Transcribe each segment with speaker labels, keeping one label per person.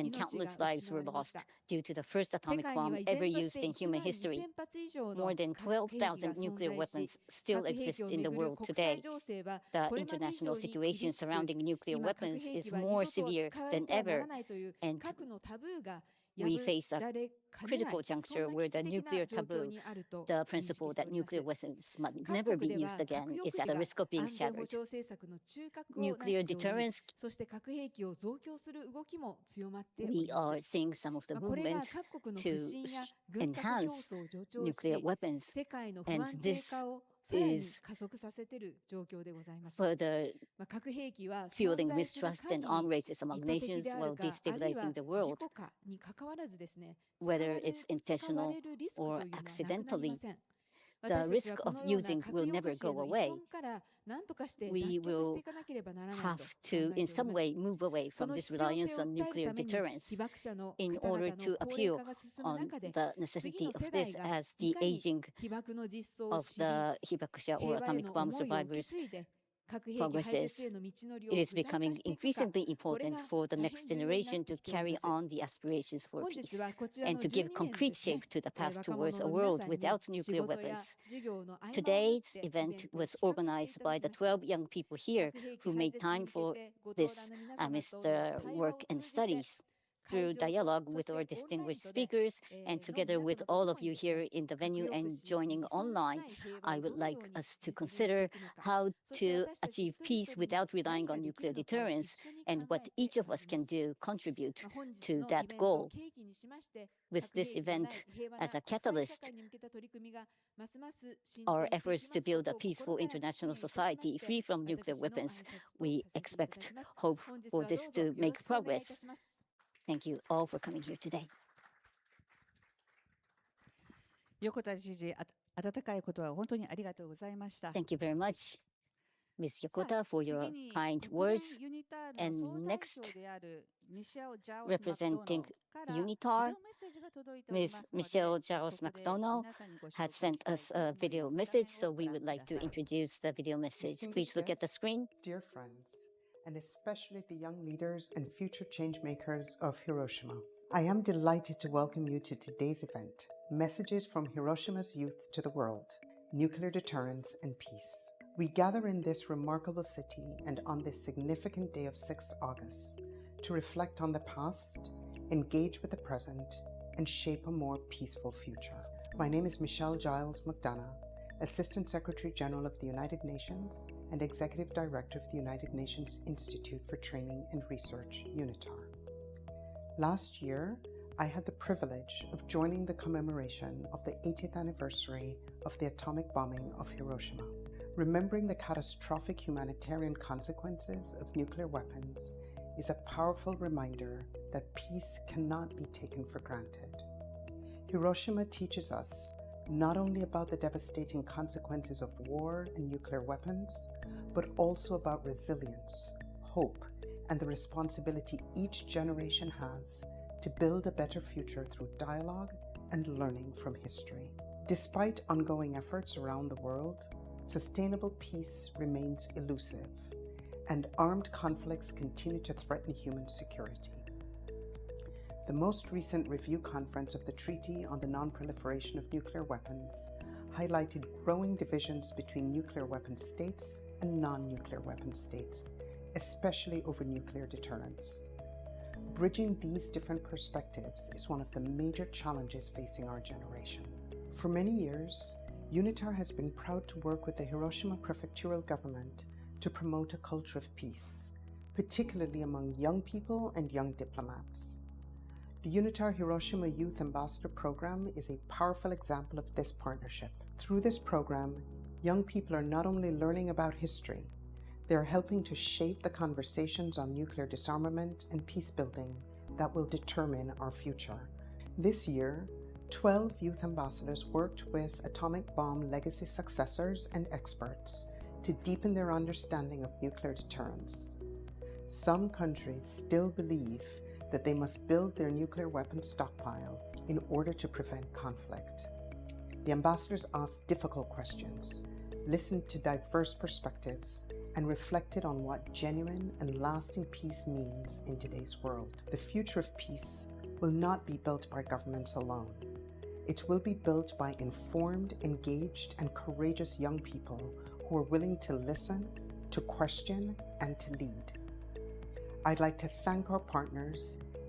Speaker 1: and
Speaker 2: 命が
Speaker 1: countless
Speaker 2: 失わ
Speaker 1: lives
Speaker 2: れ
Speaker 1: were
Speaker 2: ました
Speaker 1: lost due to the first
Speaker 2: 世
Speaker 1: atomic
Speaker 2: 界には
Speaker 1: bomb
Speaker 2: 依
Speaker 1: ever
Speaker 2: 然とし
Speaker 1: used
Speaker 2: て
Speaker 1: in
Speaker 2: 1
Speaker 1: human
Speaker 2: 万
Speaker 1: history.
Speaker 2: 2000発以上
Speaker 1: More
Speaker 2: の
Speaker 1: than
Speaker 2: 核兵器が
Speaker 1: 12,000
Speaker 2: 存
Speaker 1: nuclear
Speaker 2: 在し
Speaker 1: weapons still
Speaker 2: 核兵
Speaker 1: exist
Speaker 2: 器を
Speaker 1: in the
Speaker 2: めぐる
Speaker 1: world
Speaker 2: 国際
Speaker 1: today.
Speaker 2: 情勢は
Speaker 1: The
Speaker 2: これまで以
Speaker 1: international
Speaker 2: 上に厳
Speaker 1: situation
Speaker 2: しく
Speaker 1: surrounding nuclear
Speaker 2: 今核
Speaker 1: weapons
Speaker 2: 兵
Speaker 1: is
Speaker 2: 器は二
Speaker 1: more
Speaker 2: 度と
Speaker 1: severe
Speaker 2: 使われ
Speaker 1: than
Speaker 2: てはなら
Speaker 1: ever,
Speaker 2: ないという
Speaker 1: and
Speaker 2: 核のタブーが
Speaker 1: we face a critical juncture where the nuclear taboo, the principle that nuclear weapons must never be used again, is at the risk of being shattered. Nuclear deterrence, we are seeing some of the movement to enhance nuclear weapons, and this is further fueling mistrust and arms races among nations while destabilizing the world, whether it's intentional or accidentally. The risk of using will never go away. We will have to, in some way, move away from this reliance on nuclear deterrence in order to appeal on the necessity of this as the aging of the Hibakusha or atomic bomb survivors progresses. It is becoming increasingly important for the next generation to carry on the aspirations for peace and to give concrete shape to the path towards a world without nuclear weapons. Today's event was organized by the 12 young people here who made time for this amidst their work and studies. Through dialogue with our distinguished speakers and together with all of you here in the venue and joining online, I would like us to consider how to achieve peace without relying on nuclear deterrence and what each of us can do contribute to that goal. With this event as a catalyst, our efforts to build a peaceful international society free from nuclear weapons, we hope for this to make progress. Thank you all for coming here today.
Speaker 3: 横田知事、温かいことは本当にありがとうございました。
Speaker 1: Thank you very much, Ms. Yokota, for your kind words. And next, representing UNITAR, Ms. Michelle Giles McDonald has sent us a video message, so we would like to introduce the video message. Please look at the screen.
Speaker 2: Dear friends, and especially the young leaders and future changemakers of Hiroshima, I am delighted to welcome you to today's event, Messages from Hiroshima's Youth to the World, Nuclear Deterrence and Peace. We gather in this remarkable city and on this significant day of 6th August to reflect on the past, engage with the present, and shape a more peaceful future. My name is Michelle Giles McDonough, Assistant Secretary General of the United Nations and Executive Director of the United Nations Institute for Training and Research, UNITAR. Last year, I had the privilege of joining the commemoration of the 80th anniversary of the atomic bombing of Hiroshima. Remembering the catastrophic humanitarian consequences of nuclear weapons is a powerful reminder that peace cannot be taken for granted. Hiroshima teaches us not only about the devastating consequences of war and nuclear weapons, but also about resilience, hope, and the responsibility each generation has to build a better future through dialogue and learning from history. Despite ongoing efforts around the world, sustainable peace remains elusive, and armed conflicts continue to threaten human security. The most recent review conference of the Treaty on the Non-Proliferation of Nuclear Weapons highlighted growing divisions between nuclear weapon states and non-nuclear weapon states, especially over nuclear deterrence. Bridging these different perspectives is one of the major challenges facing our generation. For many years, UNITAR has been proud to work with the Hiroshima Prefectural Government to promote a culture of peace, particularly among young people and young diplomats. The UNITAR Hiroshima Youth Ambassador program is a powerful example of this partnership. Through this program, young people are not only learning about history, they are helping to shape the conversations on nuclear disarmament and peace building that will determine our future. This year, 12 youth ambassadors worked with atomic bomb legacy successors and experts to deepen their understanding of nuclear deterrence. Some countries still believe that they must build their nuclear weapons stockpile in order to prevent conflict. The ambassadors asked difficult questions, listened to diverse perspectives, and reflected on what genuine and lasting peace means in today's world. The future of peace will not be built by governments alone. It will be built by informed, engaged, and courageous young people who are willing to listen, to question, and to lead. I'd like to thank our partners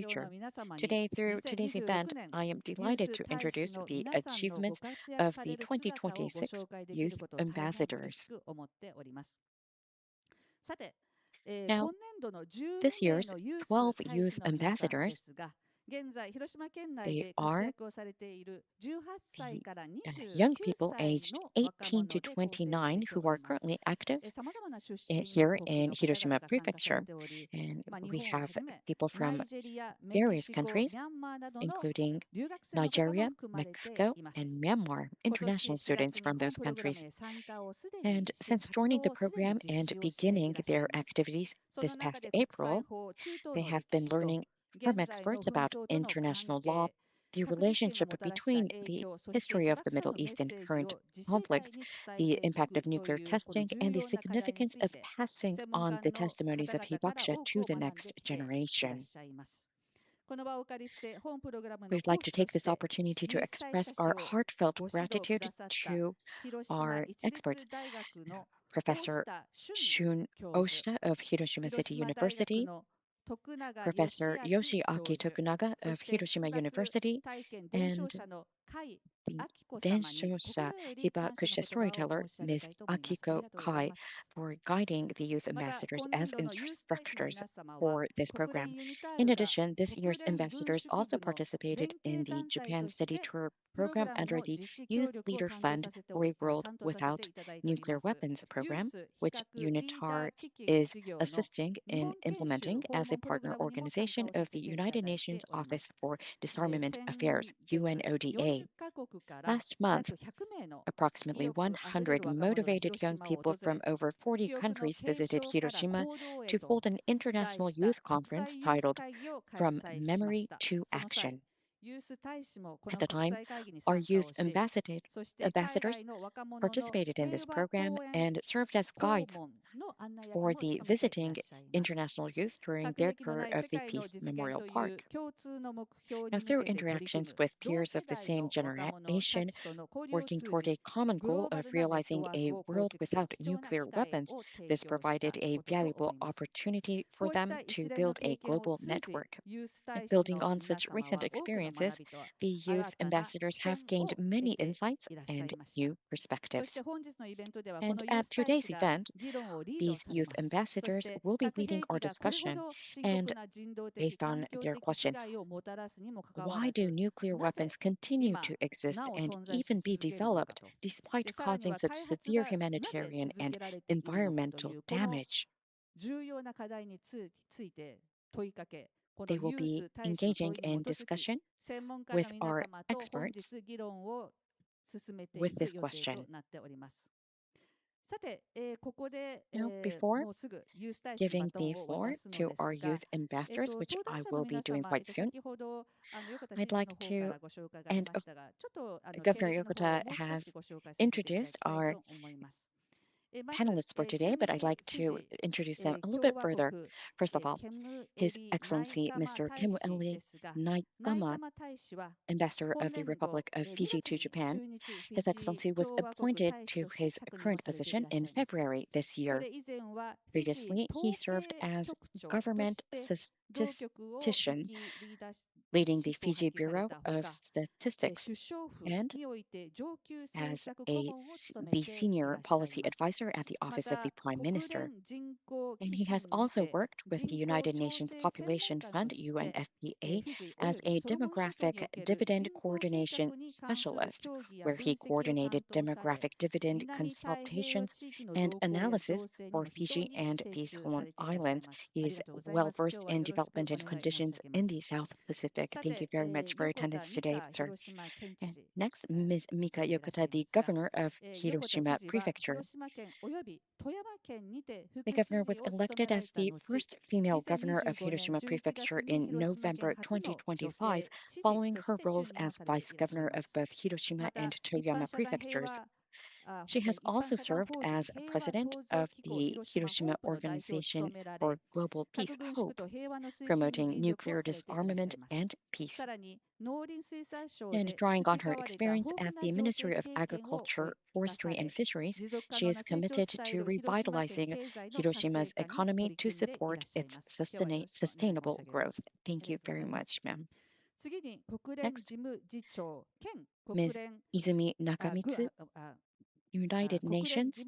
Speaker 4: future. Today, through today's event, I am delighted to introduce the achievements of the 2026 Youth Ambassadors. Now, this year's 12 Youth Ambassadors They are the young people aged 18 to 29 who are currently active here in Hiroshima Prefecture. And we have people from various countries, including Nigeria, Mexico, and Myanmar, international students from those countries. And since joining the program and beginning their activities this past April, they have been learning from experts about international law, the relationship between the history of the Middle East and current conflicts, the impact of nuclear testing, and the significance of passing on the testimonies of Hibakusha to the next generation. We'd like to take this opportunity to express our heartfelt gratitude to our experts, Professor Shun Oshita of Hiroshima City University, Professor Yoshiaki Tokunaga of Hiroshima University, and the Denshosa Hibakusha storyteller, Ms. Akiko Kai, for guiding the youth ambassadors as instructors for this program. In addition, this year's ambassadors also participated in the Japan Study Tour program under the Youth Leader Fund for a World Without Nuclear Weapons program, which UNITAR is assisting in implementing as a partner organization of the United Nations Office for Disarmament Affairs, UNODA. Last month, approximately 100 motivated young people from over 40 countries visited Hiroshima to hold an international youth conference titled From Memory to Action. At the time, our youth ambassadors participated in this program and served as guides for the visiting international youth during their tour of the Peace Memorial Park. Now, through interactions with peers of the same generation, working toward a common goal of realizing a world without nuclear weapons, this provided a valuable opportunity for them to build a global network. And building on such recent experiences, the youth ambassadors have gained many insights and new perspectives. And at today's event, these youth ambassadors will be leading our discussion, and based on their question, why do nuclear weapons continue to exist and even be developed despite causing such severe humanitarian and environmental damage? They will be engaging in discussion with our experts with this question. Now, before giving the floor to our youth ambassadors, which I will be doing quite soon, I'd like to, and Governor Yokota has introduced our panelists for today, but I'd like to introduce them a little bit further. First of all, His Excellency Mr. Kimueli Naikama, Ambassador of the Republic of Fiji to Japan. His Excellency was appointed to his current position in February this year. Previously, he served as government statistician, leading the Fiji Bureau of Statistics, and as the senior policy advisor at the Office of the Prime Minister. And he has also worked with the United Nations Population Fund, UNFPA, as a demographic dividend coordination specialist, where he coordinated demographic dividend consultations and analysis for Fiji and the Solomon Islands. He is well versed in development and conditions in the South Pacific. Thank you very much for your attendance today, sir. And next, Ms. Mika Yokota, the governor of Hiroshima Prefecture. The governor was elected as the first female governor of Hiroshima Prefecture in November 2025, following her roles as vice governor of both Hiroshima and Toyama prefectures. She has also served as president of the Hiroshima Organization for Global Peace, HOPE, promoting nuclear disarmament and peace. And drawing on her experience at the Ministry of Agriculture, Forestry, and Fisheries, she is committed to revitalizing Hiroshima's economy to support its sustainable growth. Thank you very much, ma'am. Next, Ms. Izumi Nakamitsu, United Nations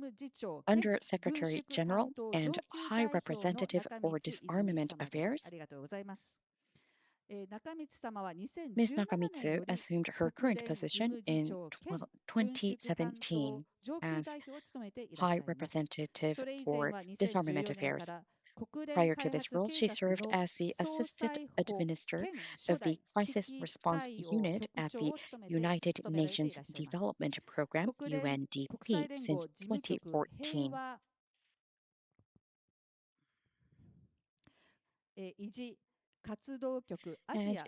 Speaker 4: Under Secretary General and High Representative for Disarmament Affairs. Ms. Nakamitsu assumed her current position in 2017 as High Representative for Disarmament Affairs. Prior to this role, she served as the Assistant Administrator of the Crisis Response Unit at the United Nations Development Program, UNDP, since 2014. And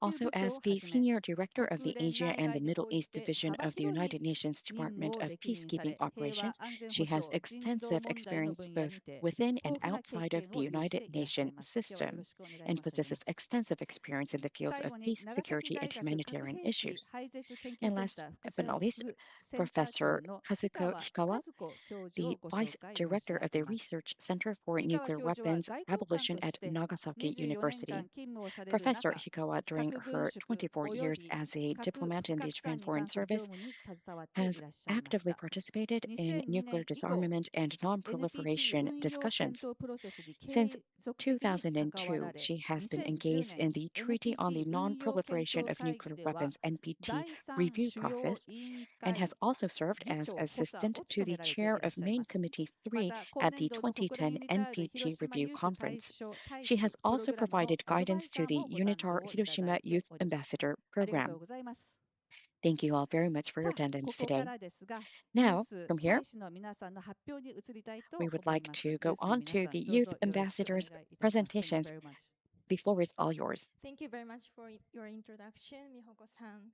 Speaker 4: also as the Senior Director of the Asia and the Middle East Division of the United Nations Department of Peacekeeping Operations, she has extensive experience both within and outside of the United Nations system and possesses extensive experience in the fields of peace, security, and humanitarian issues. And last but not least, Professor Kazuko Hikawa, the Vice Director of the Research Center for Nuclear Weapons Abolition at Nagasaki University. Professor Hikawa, during her 24 years as a diplomat in the Japan Foreign Service, has actively participated in nuclear disarmament and non-proliferation discussions. Since 2002, she has been engaged in the Treaty on the Non-Proliferation of Nuclear Weapons NPT review process and has also served as assistant to the chair of Main Committee 3 at the 2010 NPT review conference. She has also provided guidance to the UNITAR Hiroshima Youth Ambassador program. Thank you all very much for your attendance today. Now, from here, we would like to go on to the Youth Ambassadors' presentations. The floor is all yours.
Speaker 5: Thank you very much for your introduction, Mihoko-san.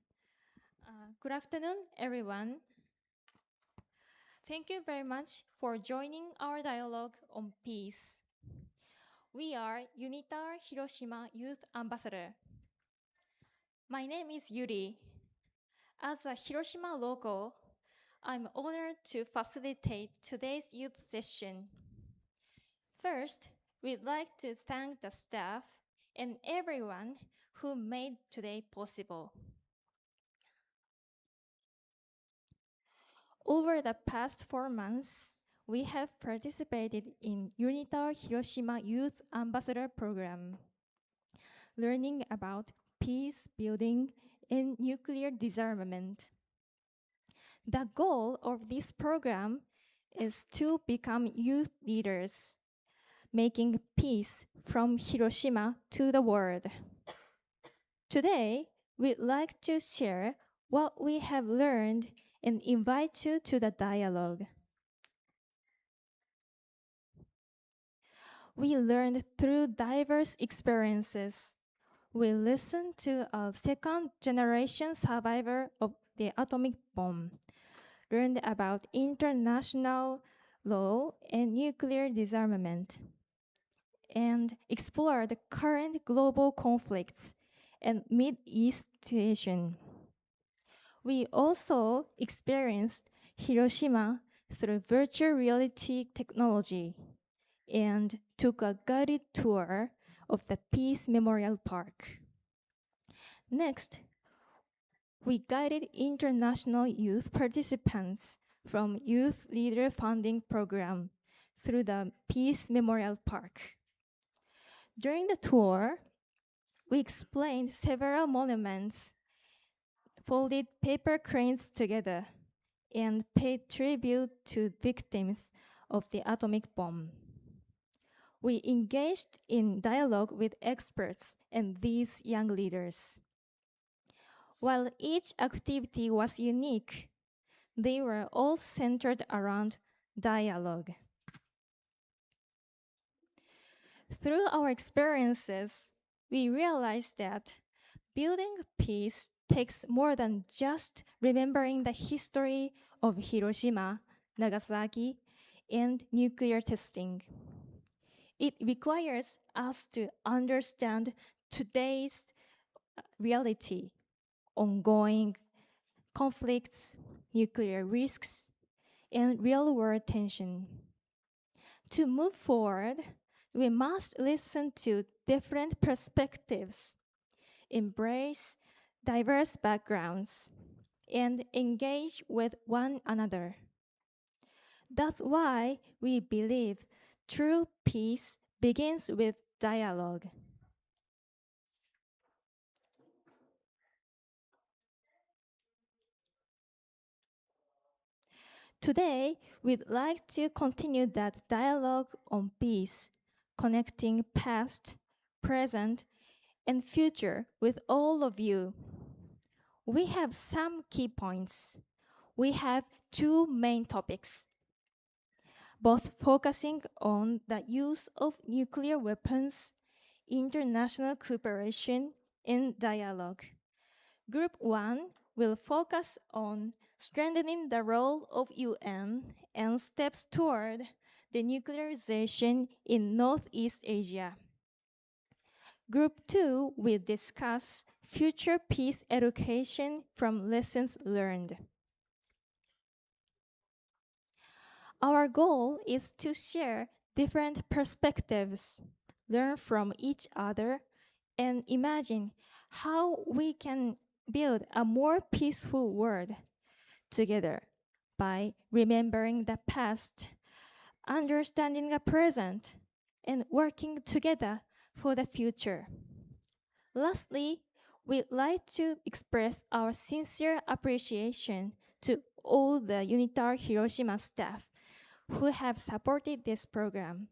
Speaker 5: Good afternoon, everyone. Thank you very much for joining our dialogue on peace. We are UNITAR Hiroshima Youth Ambassador. My name is Yuri. As a Hiroshima local, I'm honored to facilitate today's youth session. First, we'd like to thank the staff and everyone who made today possible. Over the past 4 months, we have participated in UNITAR Hiroshima Youth Ambassador Program, learning about peace building and nuclear disarmament. The goal of this program is to become youth leaders, making peace from Hiroshima to the world. Today, we'd like to share what we have learned and invite you to the dialogue. We learned through diverse experiences. We listened to a second-generation survivor of the atomic bomb, learned about international law and nuclear disarmament, and explored current global conflicts and Mid-East situation. We also experienced Hiroshima through virtual reality technology and took a guided tour of the Peace Memorial Park. Next, we guided international youth participants from Youth Leader Funding Program through the Peace Memorial Park. During the tour, we explained several monuments, folded paper cranes together, and paid tribute to victims of the atomic bomb. We engaged in dialogue with experts and these young leaders. While each activity was unique, they were all centered around dialogue. Through our experiences, we realized that building peace takes more than just remembering the history of Hiroshima, Nagasaki, and nuclear testing. It requires us to understand today's reality, ongoing conflicts, nuclear risks, and real-world tension. To move forward, we must listen to different perspectives, embrace diverse backgrounds, and engage with one another. That's why we believe true peace begins with dialogue. Today, we'd like to continue that dialogue on peace, connecting past, present, and future with all of you. We have some key points. We have two main topics, both focusing on the use of nuclear weapons, international cooperation, and dialogue. Group 1 will focus on strengthening the role of UN and steps toward denuclearization in Northeast Asia. Group 2 will discuss future peace education from lessons learned. Our goal is to share different perspectives, learn from each other, and imagine how we can build a more peaceful world together by remembering the past, understanding the present, and working together for the future. Lastly, we'd like to express our sincere appreciation to all the UNITAR Hiroshima staff who have supported this program.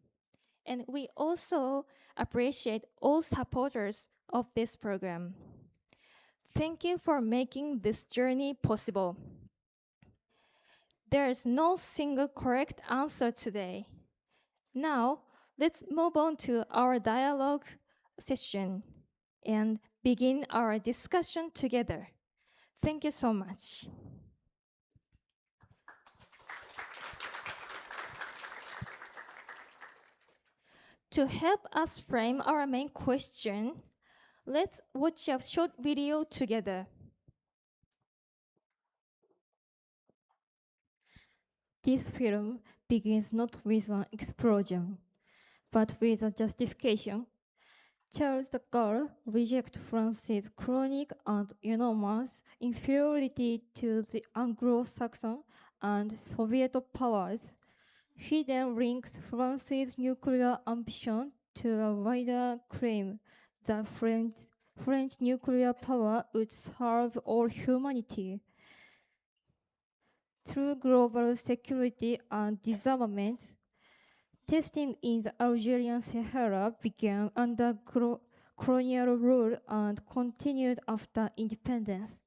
Speaker 5: And we also appreciate all supporters of this program. Thank you for making this journey possible. There is no single correct answer today. Now, let's move on to our dialogue session and begin our discussion together. Thank you so much. To help us frame our main question, let's watch a short video together. This film begins not with an explosion, but with a justification. Charles de Gaulle rejects France's chronic and enormous inferiority to the Anglo-Saxon and Soviet powers. He then links France's nuclear ambition to a wider claim that French nuclear power would serve all humanity. Through global security and disarmament, testing in the Algerian Sahara began under colonial rule and continued after independence.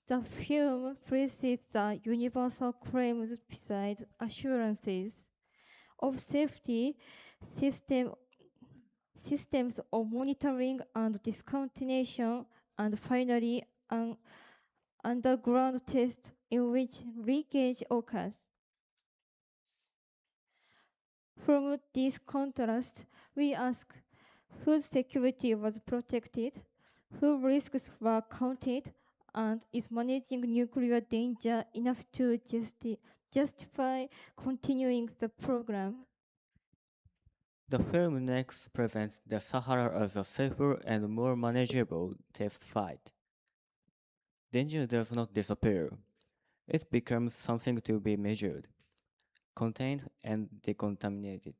Speaker 5: The film places the universal claims beside assurances of safety, systems of monitoring and discontinuation, and finally an underground test in which leakage occurs. From this contrast, we ask whose security was protected, whose risks were counted, and is managing nuclear danger enough to justify continuing the program.
Speaker 6: The film next presents the Sahara as a safer and more manageable test site. Danger does not disappear. It becomes something to be measured, contained, and decontaminated.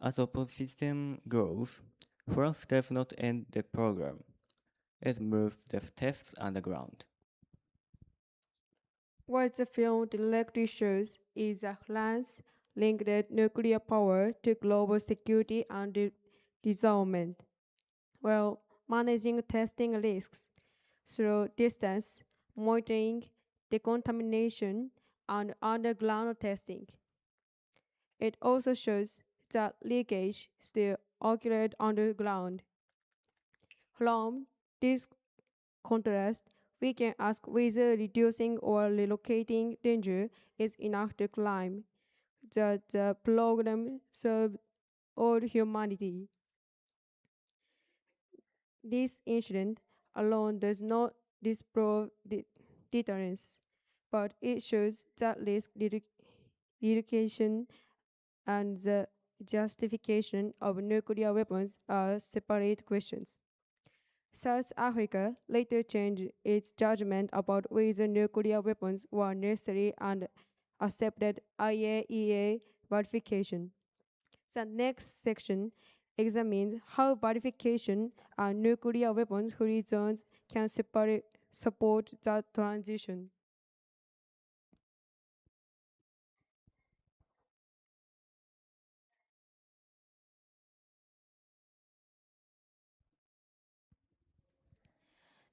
Speaker 6: As opposition grows, France does not end the program. It moves the tests underground.
Speaker 7: What the film directly shows is a glance linked nuclear power to global security and disarmament, while managing testing risks through distance monitoring, decontamination, and underground testing. It also shows that leakage still occurred underground. From this contrast, we can ask whether reducing or relocating danger is enough to claim that the program served all humanity. This incident alone does not disprove deterrence, but it shows that risk reduction and the justification of nuclear weapons are separate questions. South Africa later changed its judgment about whether nuclear weapons were necessary and accepted IAEA verification. The next section examines how verification and nuclear weapons-free zones can support that transition.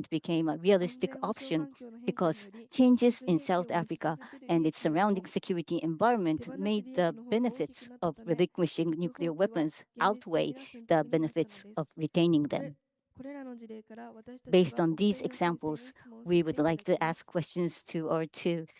Speaker 1: disarmament became a realistic option because changes in South Africa and its surrounding security environment made the benefits of relinquishing nuclear weapons outweigh the benefits of retaining them. Based on these examples, we would like to ask questions to our two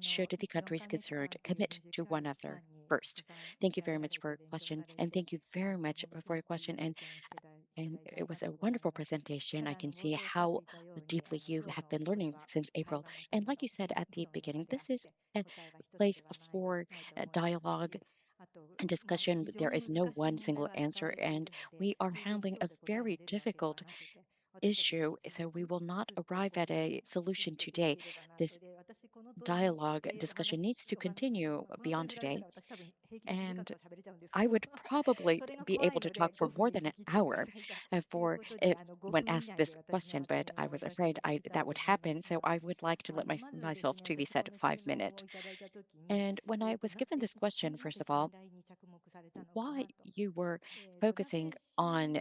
Speaker 4: should the countries concerned commit to one another first? Thank you very much for your question, and thank you very much for your question. And it was a wonderful presentation. I can see how deeply you have been learning since April. And like you said at the beginning, this is a place for dialogue and discussion. There is no one single answer, and we are handling a very difficult issue. So we will not arrive at a solution today. This dialogue discussion needs to continue beyond today. And I would probably be able to talk for more than an hour for if when asked this question, but I was afraid that would happen. So I would like to let myself to be set 5 minutes. And when I was given this question, first of all, why you were focusing on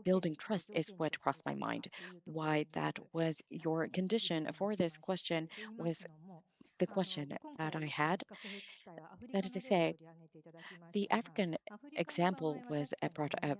Speaker 4: building trust is what crossed my mind. Why that was your condition for this question was the question that I had. That is to say, the African example was brought up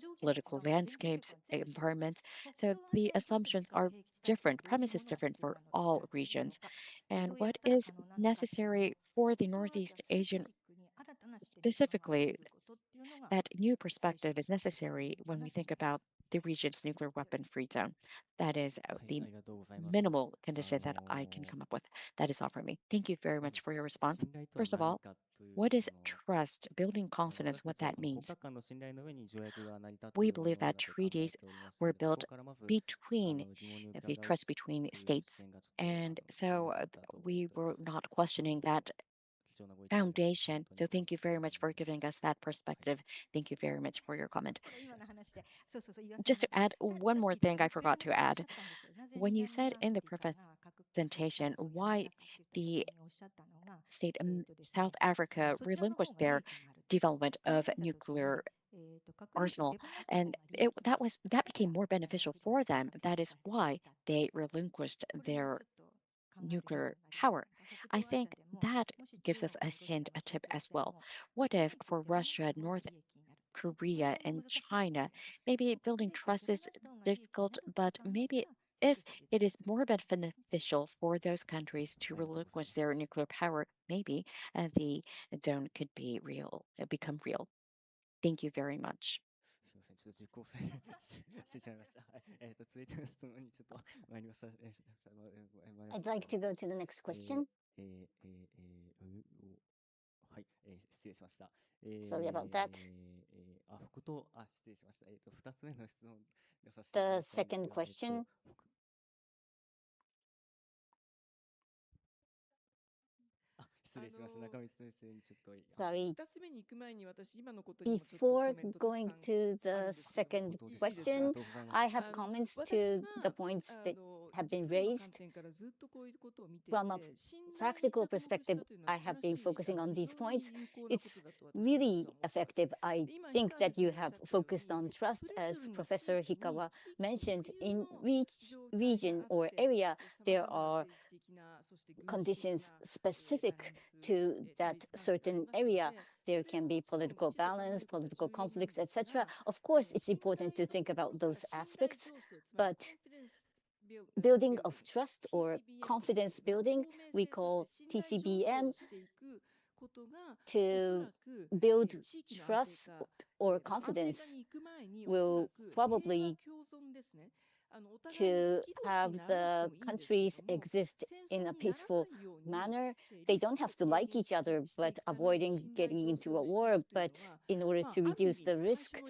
Speaker 4: political landscapes, environments. So the assumptions are different, premises different for all regions. And what is necessary for the Northeast Asian specifically, that new perspective is necessary when we think about the region's nuclear weapon free zone. That is the
Speaker 6: ありがとうございます。
Speaker 4: minimal condition that I can come up with. That is all for me. Thank you very
Speaker 6: まず
Speaker 4: much for your response.
Speaker 6: 信頼とは
Speaker 4: First of
Speaker 6: 何
Speaker 4: all,
Speaker 6: かという
Speaker 4: what is
Speaker 6: その
Speaker 4: trust, building confidence,
Speaker 6: 私た
Speaker 4: what
Speaker 6: ちは
Speaker 4: that
Speaker 6: その国
Speaker 4: means?
Speaker 6: 家間の信頼の上に条約が成り立ってい
Speaker 4: We
Speaker 6: るも
Speaker 4: believe
Speaker 6: のだ
Speaker 4: that
Speaker 6: と考え
Speaker 4: treaties
Speaker 6: ておりますの
Speaker 4: were
Speaker 6: で、そこ
Speaker 4: built
Speaker 6: からまず
Speaker 4: between
Speaker 6: 疑問に
Speaker 4: the
Speaker 6: 疑う
Speaker 4: trust between
Speaker 6: という視
Speaker 4: states.
Speaker 6: 点がちょっと
Speaker 4: And
Speaker 6: 興味
Speaker 4: so
Speaker 6: 深かったと思って
Speaker 4: we
Speaker 6: おりま
Speaker 4: were
Speaker 6: す。
Speaker 4: not questioning that
Speaker 6: 貴重なご意見ありがとう
Speaker 4: foundation.
Speaker 6: 本当
Speaker 4: So
Speaker 6: に
Speaker 4: thank you
Speaker 6: あり
Speaker 4: very
Speaker 6: がとう
Speaker 4: much
Speaker 6: ござ
Speaker 4: for
Speaker 6: います。
Speaker 4: giving us that perspective. Thank you very much for your comment.
Speaker 8: これ今の話で、そうそうそう言わせ
Speaker 4: Just to
Speaker 8: ます。
Speaker 4: add one
Speaker 8: さっ
Speaker 4: more
Speaker 8: きです
Speaker 4: thing I
Speaker 8: ね、寺
Speaker 4: forgot
Speaker 8: 本
Speaker 4: to
Speaker 8: さんおっ
Speaker 4: add.
Speaker 8: しゃったんですよ。なぜ
Speaker 4: When you
Speaker 8: 南
Speaker 4: said
Speaker 8: ア
Speaker 4: in
Speaker 8: フ
Speaker 4: the
Speaker 8: リカが核開発
Speaker 4: presentation
Speaker 8: をやめ
Speaker 4: why
Speaker 8: たかって言った
Speaker 4: the
Speaker 8: 時におっしゃったのが、
Speaker 4: state
Speaker 8: ですね、
Speaker 4: South Africa
Speaker 8: そちらの方
Speaker 4: relinquished
Speaker 8: が利
Speaker 4: their
Speaker 8: 益があると。
Speaker 4: development
Speaker 8: 考
Speaker 4: of
Speaker 8: えた時に、
Speaker 4: nuclear
Speaker 8: 核兵器を
Speaker 4: arsenal,
Speaker 8: 手放した方
Speaker 4: and
Speaker 8: が利益がある。
Speaker 4: that
Speaker 8: だから
Speaker 4: became more
Speaker 8: 南ア
Speaker 4: beneficial
Speaker 8: フリカ
Speaker 4: for
Speaker 8: が
Speaker 4: them.
Speaker 8: 核兵
Speaker 4: That
Speaker 8: 器
Speaker 4: is
Speaker 8: 開発をやめ
Speaker 4: why
Speaker 8: た。
Speaker 4: they relinquished
Speaker 8: これは
Speaker 4: their
Speaker 8: ちょっと考える余地
Speaker 4: nuclear
Speaker 8: がありません
Speaker 4: power.
Speaker 8: か？
Speaker 4: I think that gives us a hint, a tip as well. What if for Russia, North Korea, and China, maybe building trust is difficult, but maybe if it is more beneficial for those countries to relinquish their nuclear power, maybe the zone could be real, become real. Thank you very much.
Speaker 6: すみません、ちょっと実行してしまいました。はい。続いての質問にちょっと参ります。
Speaker 1: I'd like to go to the next question.
Speaker 6: はい、失礼しました。
Speaker 1: Sorry about that.
Speaker 6: 失礼しました。二つ目の質問出させていた
Speaker 1: The
Speaker 6: だきたいんですが
Speaker 1: second question.
Speaker 6: 失礼しました。中道先生にちょっと。
Speaker 1: Sorry.
Speaker 9: 二つ目に行く前に私今のことにもちょっと
Speaker 1: Before
Speaker 9: コメント
Speaker 1: going
Speaker 9: たくさん
Speaker 1: to the second question, I have comments to the points that have been raised. From a practical perspective, I have been focusing on these points. It's really effective. I think that you have focused on trust, as Professor Hikawa mentioned. In each region or area, there are conditions specific to that certain area. There can be political balance, political conflicts, etc. Of course, it's important to think about those aspects, but building of trust or confidence building, we call TCBM, to build trust or confidence will probably to have the countries exist in a peaceful manner. They don't have to like each other, but avoiding getting into a war. But in order to reduce the risk,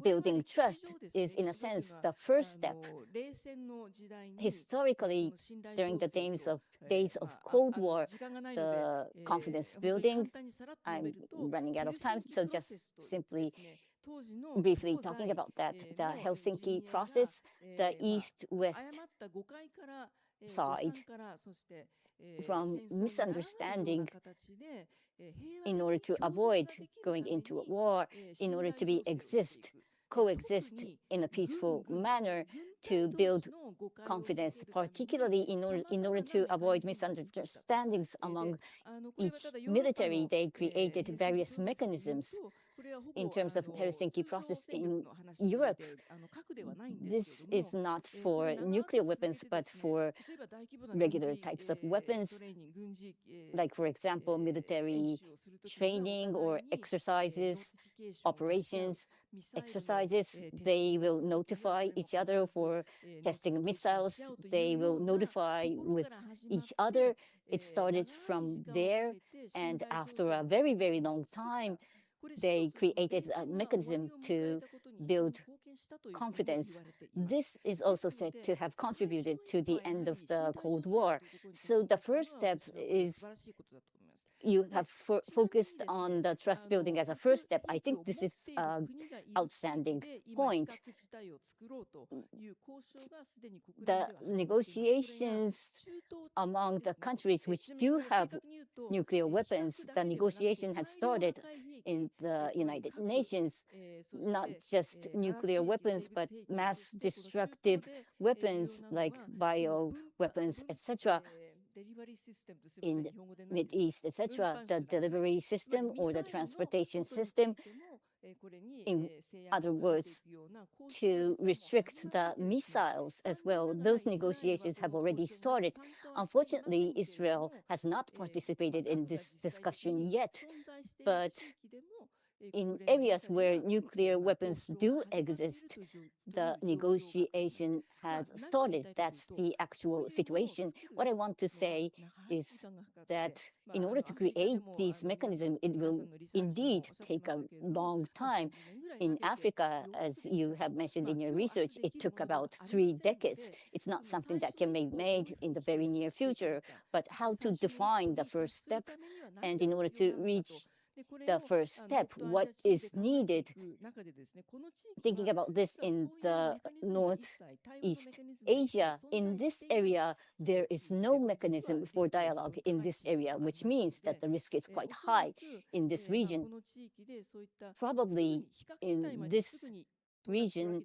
Speaker 1: building trust is, in a sense, the first step. Historically, during the days of Cold War, the confidence building, I'm running out of time, so just simply briefly talking about that, the Helsinki process, the East-West side, from misunderstanding in order to avoid going into a war, in order to coexist in a peaceful manner, to build confidence, particularly in order to avoid misunderstandings among each military. They created various mechanisms. In terms of Helsinki process in Europe, this is not for nuclear weapons, but for regular types of weapons, like, for example, military training or exercises, operations, exercises. They will notify each other for testing missiles. They will notify with each other. It started from there, and after a very, very long time, they created a mechanism to build confidence. This is also said to have contributed to the end of the Cold War. So the first step is you have focused on the trust building as a first step. I think this is an outstanding point. The negotiations among the countries which do have nuclear weapons, the negotiation has started in the United Nations, not just nuclear weapons, but mass destructive weapons like bio weapons, etc. in the Mideast, etc. The delivery system or the transportation system, in other words, to restrict the missiles as well. Those negotiations have already started. Unfortunately, Israel has not participated in this discussion yet, but in areas where nuclear weapons do exist, the negotiation has started. That's the actual situation. What I want to say is that in order to create these mechanisms, it will indeed take a long time. In Africa, as you have mentioned in your research, it took about 3 decades. It's not something that can be made in the very near future, but how to define the first step, and in order to reach the first step, what is needed. Thinking about this in the Northeast Asia, in this area, there is no mechanism for dialogue in this area, which means that the risk is quite high in this region. Probably in this region,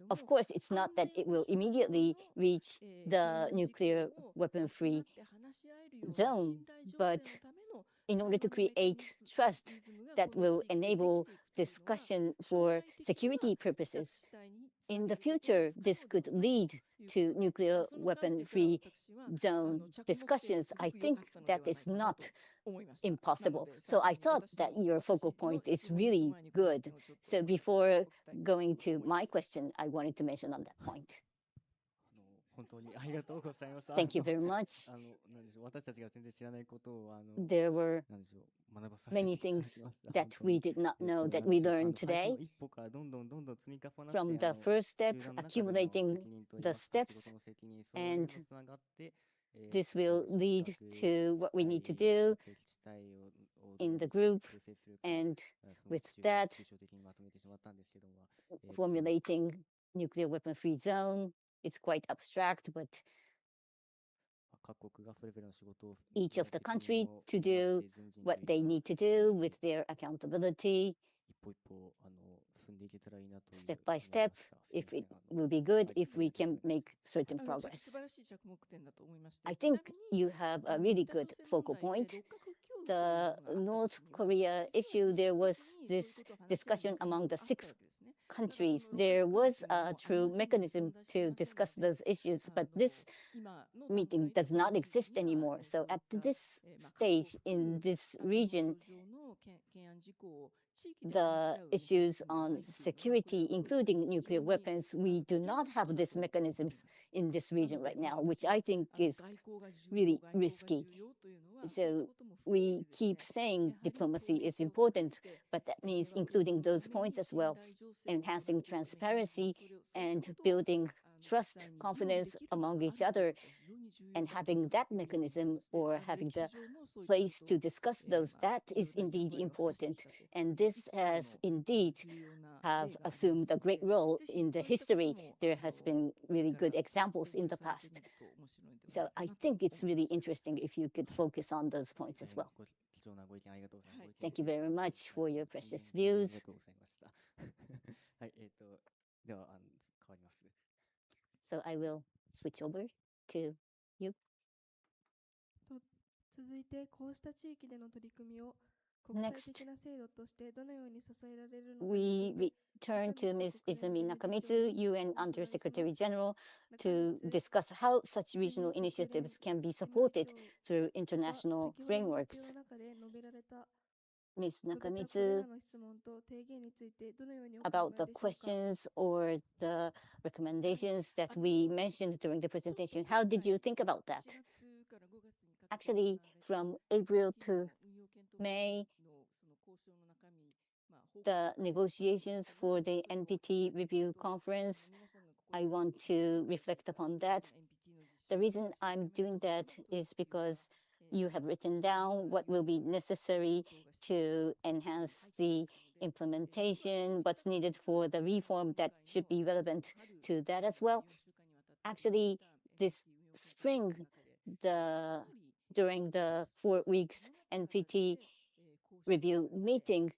Speaker 1: of course, it's not that it will immediately reach the nuclear weapon-free zone, but in order to create trust that will enable discussion for security purposes, in the future, this could lead to nuclear weapon-free zone discussions. I think that is not impossible. So I thought that your focal point is really good. So before going to my question, I wanted to mention on that point.
Speaker 6: 本当にありがとうございます。
Speaker 1: Thank you very much.
Speaker 6: なんでしょう、私たちが全然知らないことを
Speaker 1: There were
Speaker 6: なんでしょう、学ばさせてい
Speaker 1: many
Speaker 6: ただきま
Speaker 1: things
Speaker 6: した。
Speaker 1: that we did not know that we learned today.
Speaker 6: 一歩からどんどん積み重なって
Speaker 1: From the first step,
Speaker 6: 集団の中での
Speaker 1: accumulating
Speaker 6: 責任といい
Speaker 1: the
Speaker 6: ますか、仕
Speaker 1: steps,
Speaker 6: 事の責任、そういうの
Speaker 1: and
Speaker 6: とつながって、
Speaker 1: this will lead to what we need to do in the group, and with that, formulating nuclear weapon-free zone is quite abstract, but each of the country to do what they need to do with their accountability, step by step, if it will be good if we can make certain progress. I think you have a really good focal point. The North Korea issue, there was this discussion among the 6 countries. There was a true mechanism to discuss those issues, but this meeting does not exist anymore. So at this stage in this region, the issues on security, including nuclear weapons, we do not have these mechanisms in this region right now, which I think is really risky. So we keep saying diplomacy is important, but that means including those points as well, enhancing transparency and building trust, confidence among each other, and having that mechanism or having the place to discuss those, that is indeed important. And this has indeed have assumed a great role in the history. There has been really good examples in the past. So I think it's really interesting if you could focus on those points as well. Thank you very much for your precious views. So I will switch over to you.
Speaker 9: 続いてこうした地域での取り組みを国際的な制度としてどのように支えられるのかについて
Speaker 1: Turn to Ms. Izumi Nakamitsu, UN Undersecretary General, to discuss how such regional initiatives can be supported through international frameworks. Ms. Nakamitsu, about the questions or the recommendations that we mentioned during the presentation, how did you think about that? Actually, from April to May, the negotiations for the NPT review conference, I want to reflect upon that. The reason I'm doing that is because you have written down what will be necessary to enhance the implementation, what's needed for the reform that should be relevant to that as well. Actually, this spring, during the 4 weeks NPT review meeting,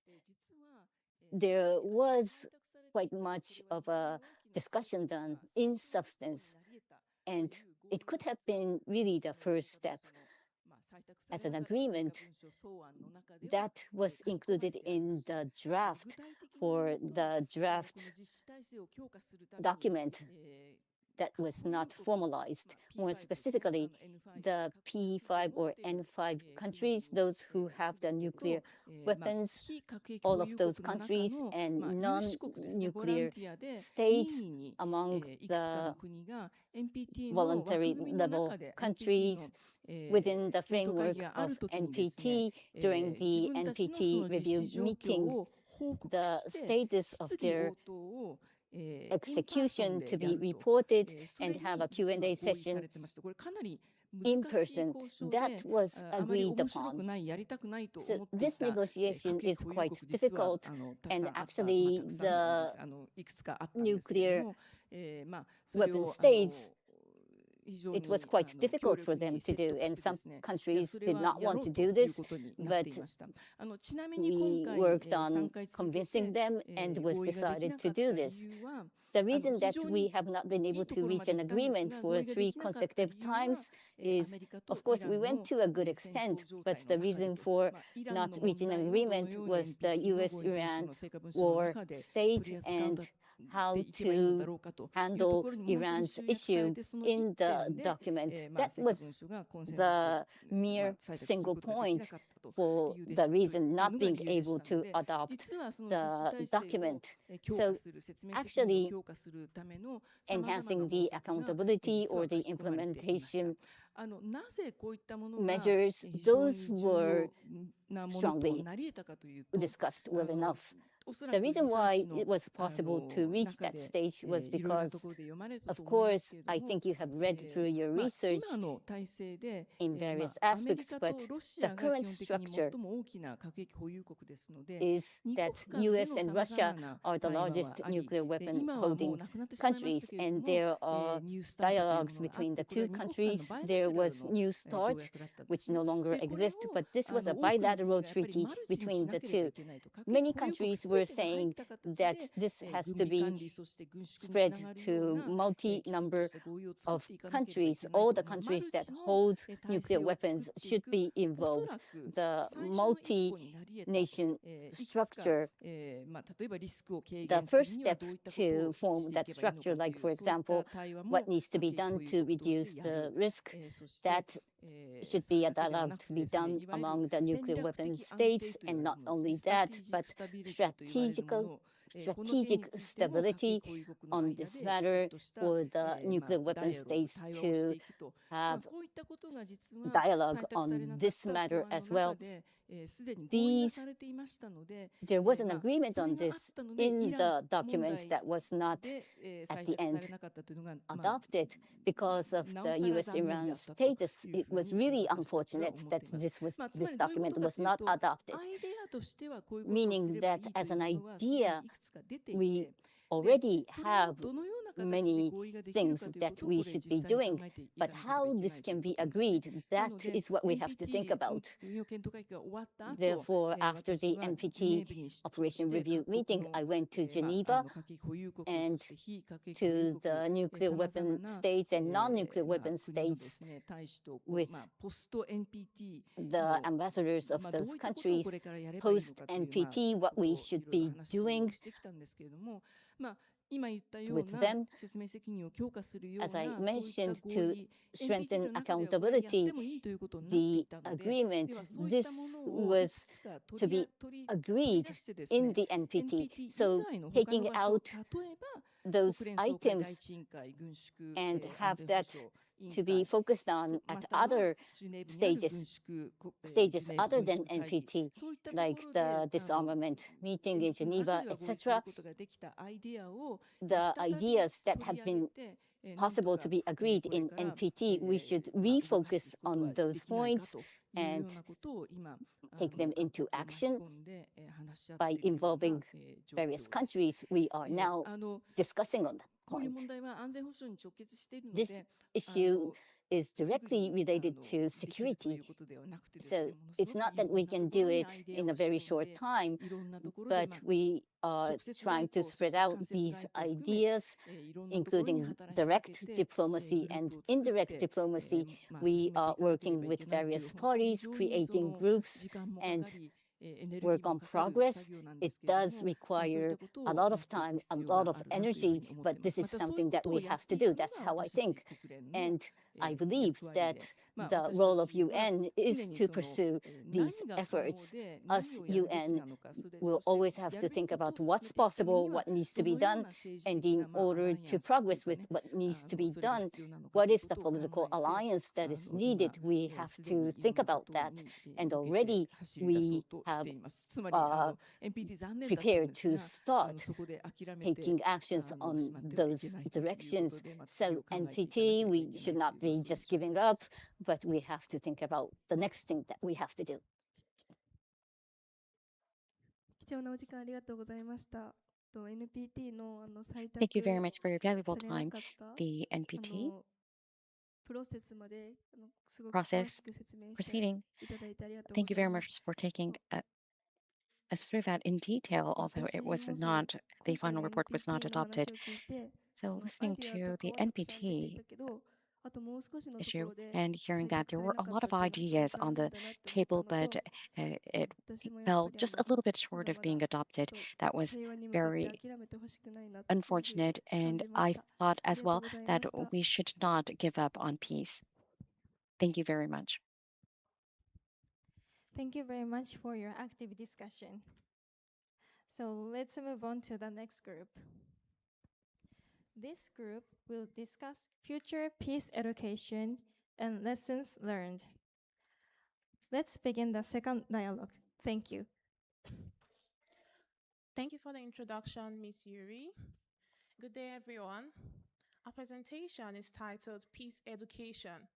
Speaker 1: there was quite much of a discussion done in substance, and it could have been really the first step as an agreement that was included in the draft for the draft document that was not formalized. More specifically, the P5 or N5 countries, those who have the nuclear weapons, all of those countries and non-nuclear states among the voluntary level countries within the framework of NPT. During the NPT review meeting, the status of their execution to be reported and have a Q&A session in person. That was agreed upon. So this negotiation is quite difficult, and actually the nuclear weapon states it was quite difficult for them to do, and some countries did not want to do this, but we worked on convincing them and was decided to do this. The reason that we have not been able to reach an agreement for 3 consecutive times is, of course, we went to a good extent, but the reason for not reaching an agreement was the US-Iran war state and how to handle Iran's issue in the document. That was the mere single point for the reason not being able to adopt the document. So actually, enhancing the accountability or the implementation measures, those were strongly discussed well enough. The reason why it was possible to reach that stage was because, of course, I think you have read through your research in various aspects, but the current structure is that US and Russia are the largest nuclear weapon holding countries, and there are dialogues between the two countries. There was New START, which no longer exists, but this was a bilateral treaty between the two. Many countries were saying that this has to be spread to multi-number of countries. All the countries that hold nuclear weapons should be involved. The multi-nation structure, the first step to form that structure, like for example, what needs to be done to reduce the risk, that should be a dialogue to be done among the nuclear weapons states, and not only that, but strategic stability on this matter for the nuclear weapon states to have dialogue on this matter as well. There was an agreement on this in the document that was not at the end adopted because of the US-Iran status. It was really unfortunate that this document was not adopted, meaning that as an idea, we already have many things that we should be doing, but how this can be agreed, that is what we have to think about. Therefore, after the NPT Operation Review meeting, I went to Geneva and to the nuclear weapon states and non-nuclear weapon states with the ambassadors of those countries, post-NPT, what we should be doing with them. As I mentioned, to strengthen accountability, the agreement, this was to be agreed in the NPT. So taking out those items and have that to be focused on at other stages other than NPT, like the disarmament meeting in Geneva, etc. The ideas that have been possible to be agreed in NPT, we should refocus on those points and take them into action by involving various countries. We are now discussing on that point. This issue is directly related to security. So it's not that we can do it in a very short time, but we are trying to spread out these ideas, including direct diplomacy and indirect diplomacy. We are working with various parties, creating groups, and work on progress. It does require a lot of time, a lot of energy, but this is something that we have to do. That's how I think. And I believe that the role of UN is to pursue these efforts. Us, UN, will always have to think about what's possible, what needs to be done, and in order to progress with what needs to be done, what is the political alliance that is needed? We have to think about that. And already we have prepared to start taking actions on those directions. So NPT, we should not be just giving up, but we have to think about the next thing that we have to do.
Speaker 9: 貴重なお時間ありがとうございました。NPT の採択
Speaker 4: Thank you very much for your valuable
Speaker 9: されな
Speaker 4: time.
Speaker 9: かった
Speaker 4: The NPT
Speaker 9: プロセスまですごく詳
Speaker 4: process
Speaker 9: しく説明して
Speaker 4: proceeding.
Speaker 9: いただいてありがとうご
Speaker 4: Thank you
Speaker 9: ざい
Speaker 4: very
Speaker 9: ます。
Speaker 4: much for taking us through that in detail, although it
Speaker 9: 私
Speaker 4: was
Speaker 9: も
Speaker 4: not, the
Speaker 9: 今回
Speaker 4: final
Speaker 9: の
Speaker 4: report was not
Speaker 9: NPT の話
Speaker 4: adopted.
Speaker 9: を聞いて、
Speaker 4: So
Speaker 9: アイ
Speaker 4: listening
Speaker 9: デアと
Speaker 4: to
Speaker 9: か
Speaker 4: the
Speaker 9: はたくさん出てい
Speaker 4: NPT
Speaker 9: たけど、あともう少しのとこ
Speaker 4: issue
Speaker 9: ろで
Speaker 4: and hearing
Speaker 9: 採択
Speaker 4: that there
Speaker 9: され
Speaker 4: were
Speaker 9: な
Speaker 4: a
Speaker 9: かっ
Speaker 4: lot
Speaker 9: た
Speaker 4: of
Speaker 9: っていうのはすごい
Speaker 4: ideas on
Speaker 9: 残念
Speaker 4: the
Speaker 9: だなって思った
Speaker 4: table,
Speaker 9: の
Speaker 4: but
Speaker 9: と、
Speaker 4: it
Speaker 9: 私もやっ
Speaker 4: fell
Speaker 9: ぱり
Speaker 4: just a little bit short
Speaker 9: ま
Speaker 4: of
Speaker 9: だま
Speaker 4: being
Speaker 9: だ
Speaker 4: adopted.
Speaker 9: と
Speaker 4: That was
Speaker 9: 平和に向かって
Speaker 4: very
Speaker 9: 諦めてほしくないなっていうふうに
Speaker 4: unfortunate,
Speaker 9: 感
Speaker 4: and
Speaker 9: じま
Speaker 4: I
Speaker 9: した。
Speaker 4: thought
Speaker 9: あ
Speaker 4: as
Speaker 9: りがとう
Speaker 4: well
Speaker 9: ござい
Speaker 4: that
Speaker 9: ました。
Speaker 4: we should not give up on peace. Thank you very much.
Speaker 5: Thank you very much for your active discussion. So let's move on to the next group. This group will discuss future peace education and lessons learned. Let's begin the second dialogue. Thank you.
Speaker 10: Thank you for the introduction, Ms. Yuri. Good day, everyone. Our presentation is titled Peace Education,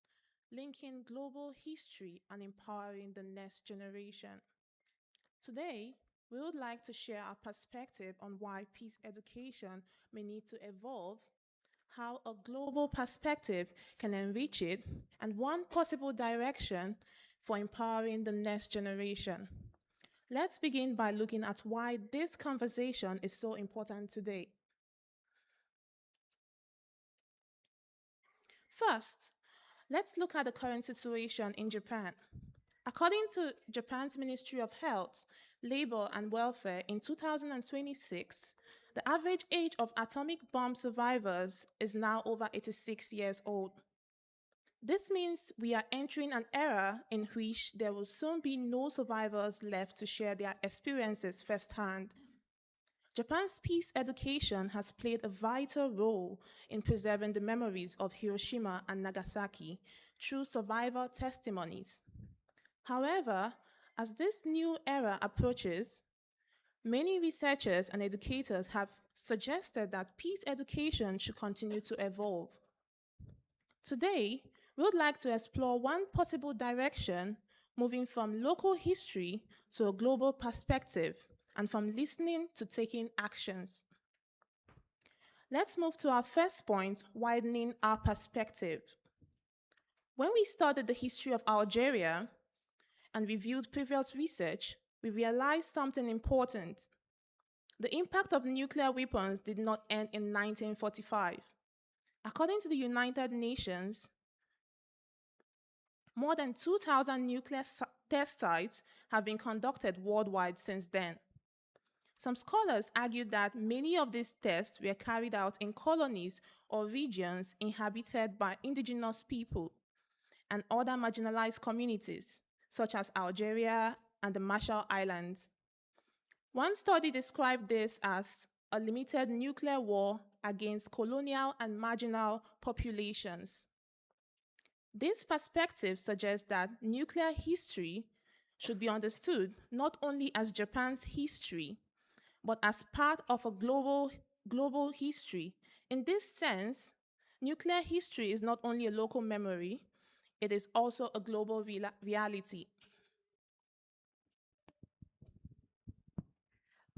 Speaker 10: Linking Global History and Empowering the Next Generation. Today, we would like to share our perspective on why peace education may need to evolve, how a global perspective can enrich it, and one possible direction for empowering the next generation. Let's begin by looking at why this conversation is so important today. First, let's look at the current situation in Japan. According to Japan's Ministry of Health, Labor and Welfare in 2026, the average age of atomic bomb survivors is now over 86 years old. This means we are entering an era in which there will soon be no survivors left to share their experiences firsthand. Japan's peace education has played a vital role in preserving the memories of Hiroshima and Nagasaki through survivor testimonies. However, as this new era approaches, many researchers and educators have suggested that peace education should continue to evolve. Today, we would like to explore one possible direction, moving from local history to a global perspective, and from listening to taking actions. Let's move to our first point, widening our perspective. When we studied the history of Algeria and reviewed previous research, we realized something important. The impact of nuclear weapons did not end in 1945. According to the United Nations, more than 2,000 nuclear test sites have been conducted worldwide since then. Some scholars argue that many of these tests were carried out in colonies or regions inhabited by indigenous people and other marginalized communities, such as Algeria and the Marshall Islands. One study described this as a limited nuclear war against colonial and marginal populations. This perspective suggests that nuclear history should be understood not only as Japan's history, but as part of a global history. In this sense, nuclear history is not only a local memory, it is also a global reality.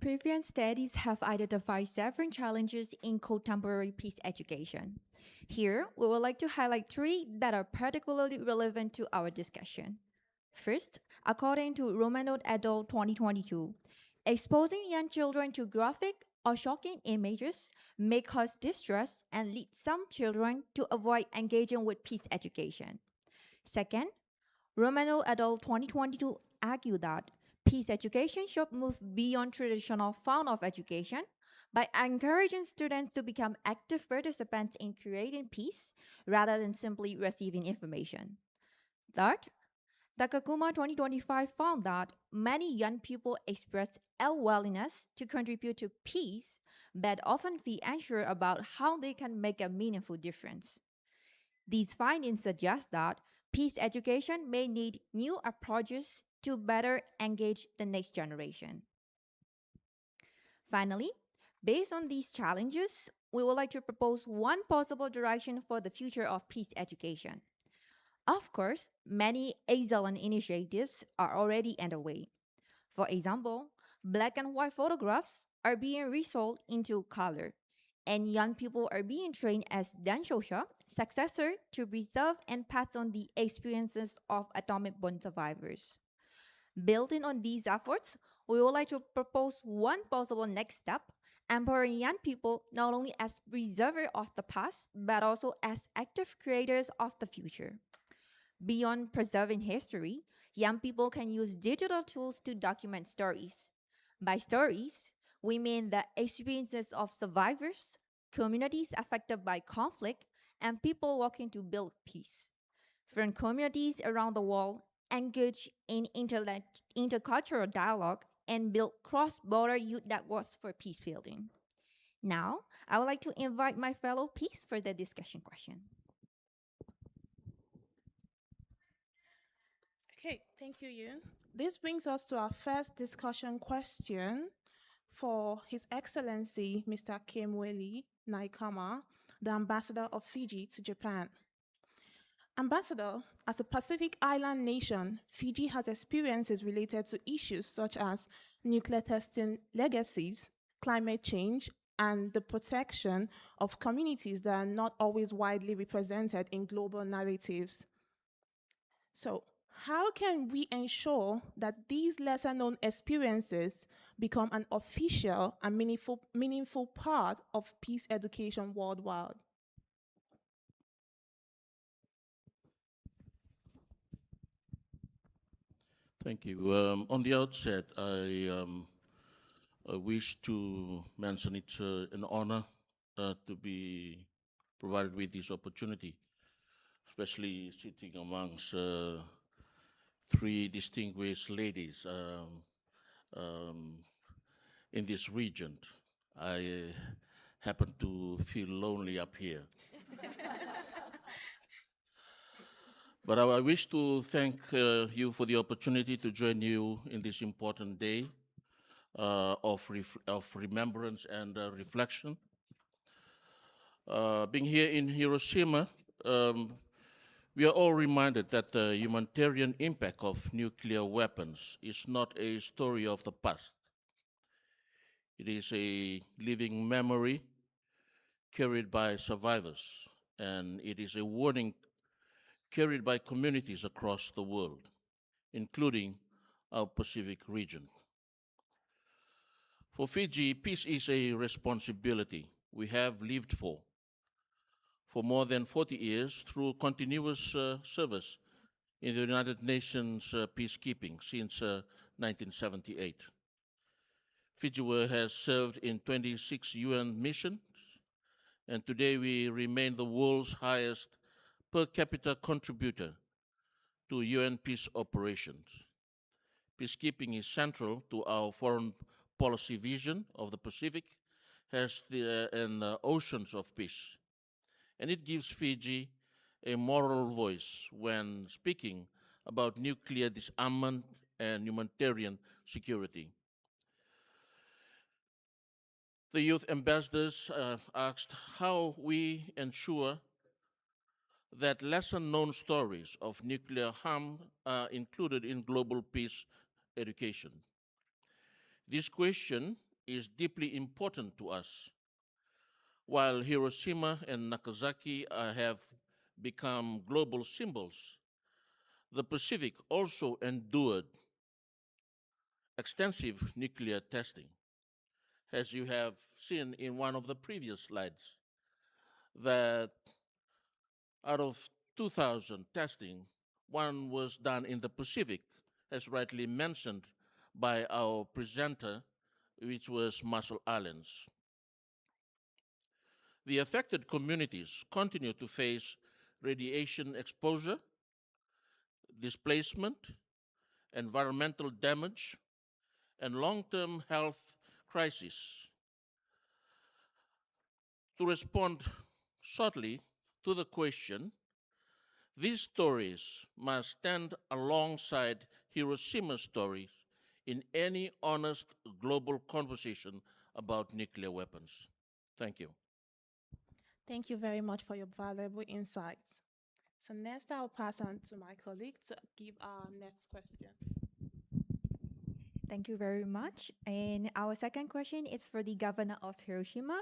Speaker 11: Previous studies have identified several challenges in contemporary peace education. Here, we would like to highlight three that are particularly relevant to our discussion. First, according to Romano et al. 2022, exposing young children to graphic or shocking images may cause distress and lead some children to avoid engaging with peace education. Second, Romano et al. 2022 argue that peace education should move beyond traditional form of education by encouraging students to become active participants in creating peace rather than simply receiving information. Third, Takakuma 2025 found that many young people express a willingness to contribute to peace, but often feel unsure about how they can make a meaningful difference. These findings suggest that peace education may need new approaches to better engage the next generation. Finally, based on these challenges, we would like to propose one possible direction for the future of peace education. Of course, many excellent initiatives are already underway. For example, black and white photographs are being resold into color, and young people are being trained as danshosha, successor, to preserve and pass on the experiences of atomic bomb survivors. Building on these efforts, we would like to propose one possible next step, empowering young people not only as preservers of the past, but also as active creators of the future. Beyond preserving history, young people can use digital tools to document stories. By stories, we mean the experiences of survivors, communities affected by conflict, and people working to build peace. From communities around the world engage in intercultural dialogue and build cross-border youth networks for peace building. Now, I would like to invite my fellow peace for the discussion question.
Speaker 10: Okay, thank you, Yun. This brings us to our first discussion question for His Excellency Mr. Kemweli Naikama, the Ambassador of Fiji to Japan. Ambassador, as a Pacific island nation, Fiji has experiences related to issues such as nuclear testing legacies, climate change, and the protection of communities that are not always widely represented in global narratives. So, how can we ensure that these lesser-known experiences become an official and meaningful part of peace education worldwide?
Speaker 12: Thank you. On the outset, I wish to mention it's an honor to be provided with this opportunity, especially sitting amongst three distinguished ladies in this region. I happen to feel lonely up here. But I wish to thank you for the opportunity to join you in this important day of remembrance and reflection. Being here in Hiroshima, we are all reminded that the humanitarian impact of nuclear weapons is not a story of the past. It is a living memory carried by survivors, and it is a warning carried by communities across the world, including our Pacific region. For Fiji, peace is a responsibility we have lived for more than 40 years through continuous service in the United Nations peacekeeping since 1978. Fiji has served in 26 UN missions, and today we remain the world's highest per capita contributor to UN peace operations. Peacekeeping is central to our foreign policy vision of the Pacific as the oceans of peace. And it gives Fiji a moral voice when speaking about nuclear disarmament and humanitarian security. The youth ambassadors asked how we ensure that lesser-known stories of nuclear harm are included in global peace education. This question is deeply important to us. While Hiroshima and Nagasaki have become global symbols, the Pacific also endured extensive nuclear testing. As you have seen in one of the previous slides, that out of 2,000 testing, one was done in the Pacific, as rightly mentioned by our presenter, which was Marshall Islands. The affected communities continue to face radiation exposure, displacement, environmental damage, and long-term health crisis. To respond shortly to the question, these stories must stand alongside Hiroshima's stories in any honest global conversation about nuclear weapons. Thank you.
Speaker 10: Thank you very much for your valuable insights. So next I'll pass on to my colleague to give our next question.
Speaker 11: Thank you very much. And our second question is for the governor of Hiroshima,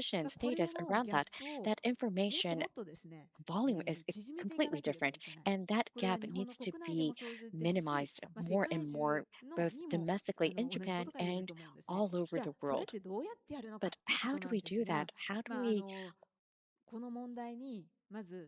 Speaker 4: position,
Speaker 13: これ
Speaker 4: status
Speaker 13: の
Speaker 4: around
Speaker 13: ギャッ
Speaker 4: that,
Speaker 13: プを
Speaker 4: that
Speaker 13: もっと
Speaker 4: information
Speaker 13: もっとですね、
Speaker 4: volume is
Speaker 13: 縮めていか
Speaker 4: completely
Speaker 13: なければ
Speaker 4: different,
Speaker 13: いけない。
Speaker 4: and that
Speaker 13: これは
Speaker 4: gap
Speaker 13: 日本の
Speaker 4: needs to
Speaker 13: 国内で
Speaker 4: be
Speaker 13: もそうですし、
Speaker 4: minimized
Speaker 13: 世
Speaker 4: more
Speaker 13: 界
Speaker 4: and
Speaker 13: 中
Speaker 4: more,
Speaker 13: の
Speaker 4: both
Speaker 13: にも
Speaker 4: domestically in
Speaker 13: 同じこ
Speaker 4: Japan
Speaker 13: とが言える
Speaker 4: and
Speaker 13: と思うんですね。
Speaker 4: all over
Speaker 13: じゃ
Speaker 4: the
Speaker 13: あそれっ
Speaker 4: world.
Speaker 13: てどうやってやるのか
Speaker 4: But
Speaker 13: っていうこ
Speaker 4: how
Speaker 13: と
Speaker 4: do
Speaker 13: なん
Speaker 4: we
Speaker 13: です
Speaker 4: do
Speaker 13: が、
Speaker 4: that? How do
Speaker 13: まあ
Speaker 4: we
Speaker 13: この問題に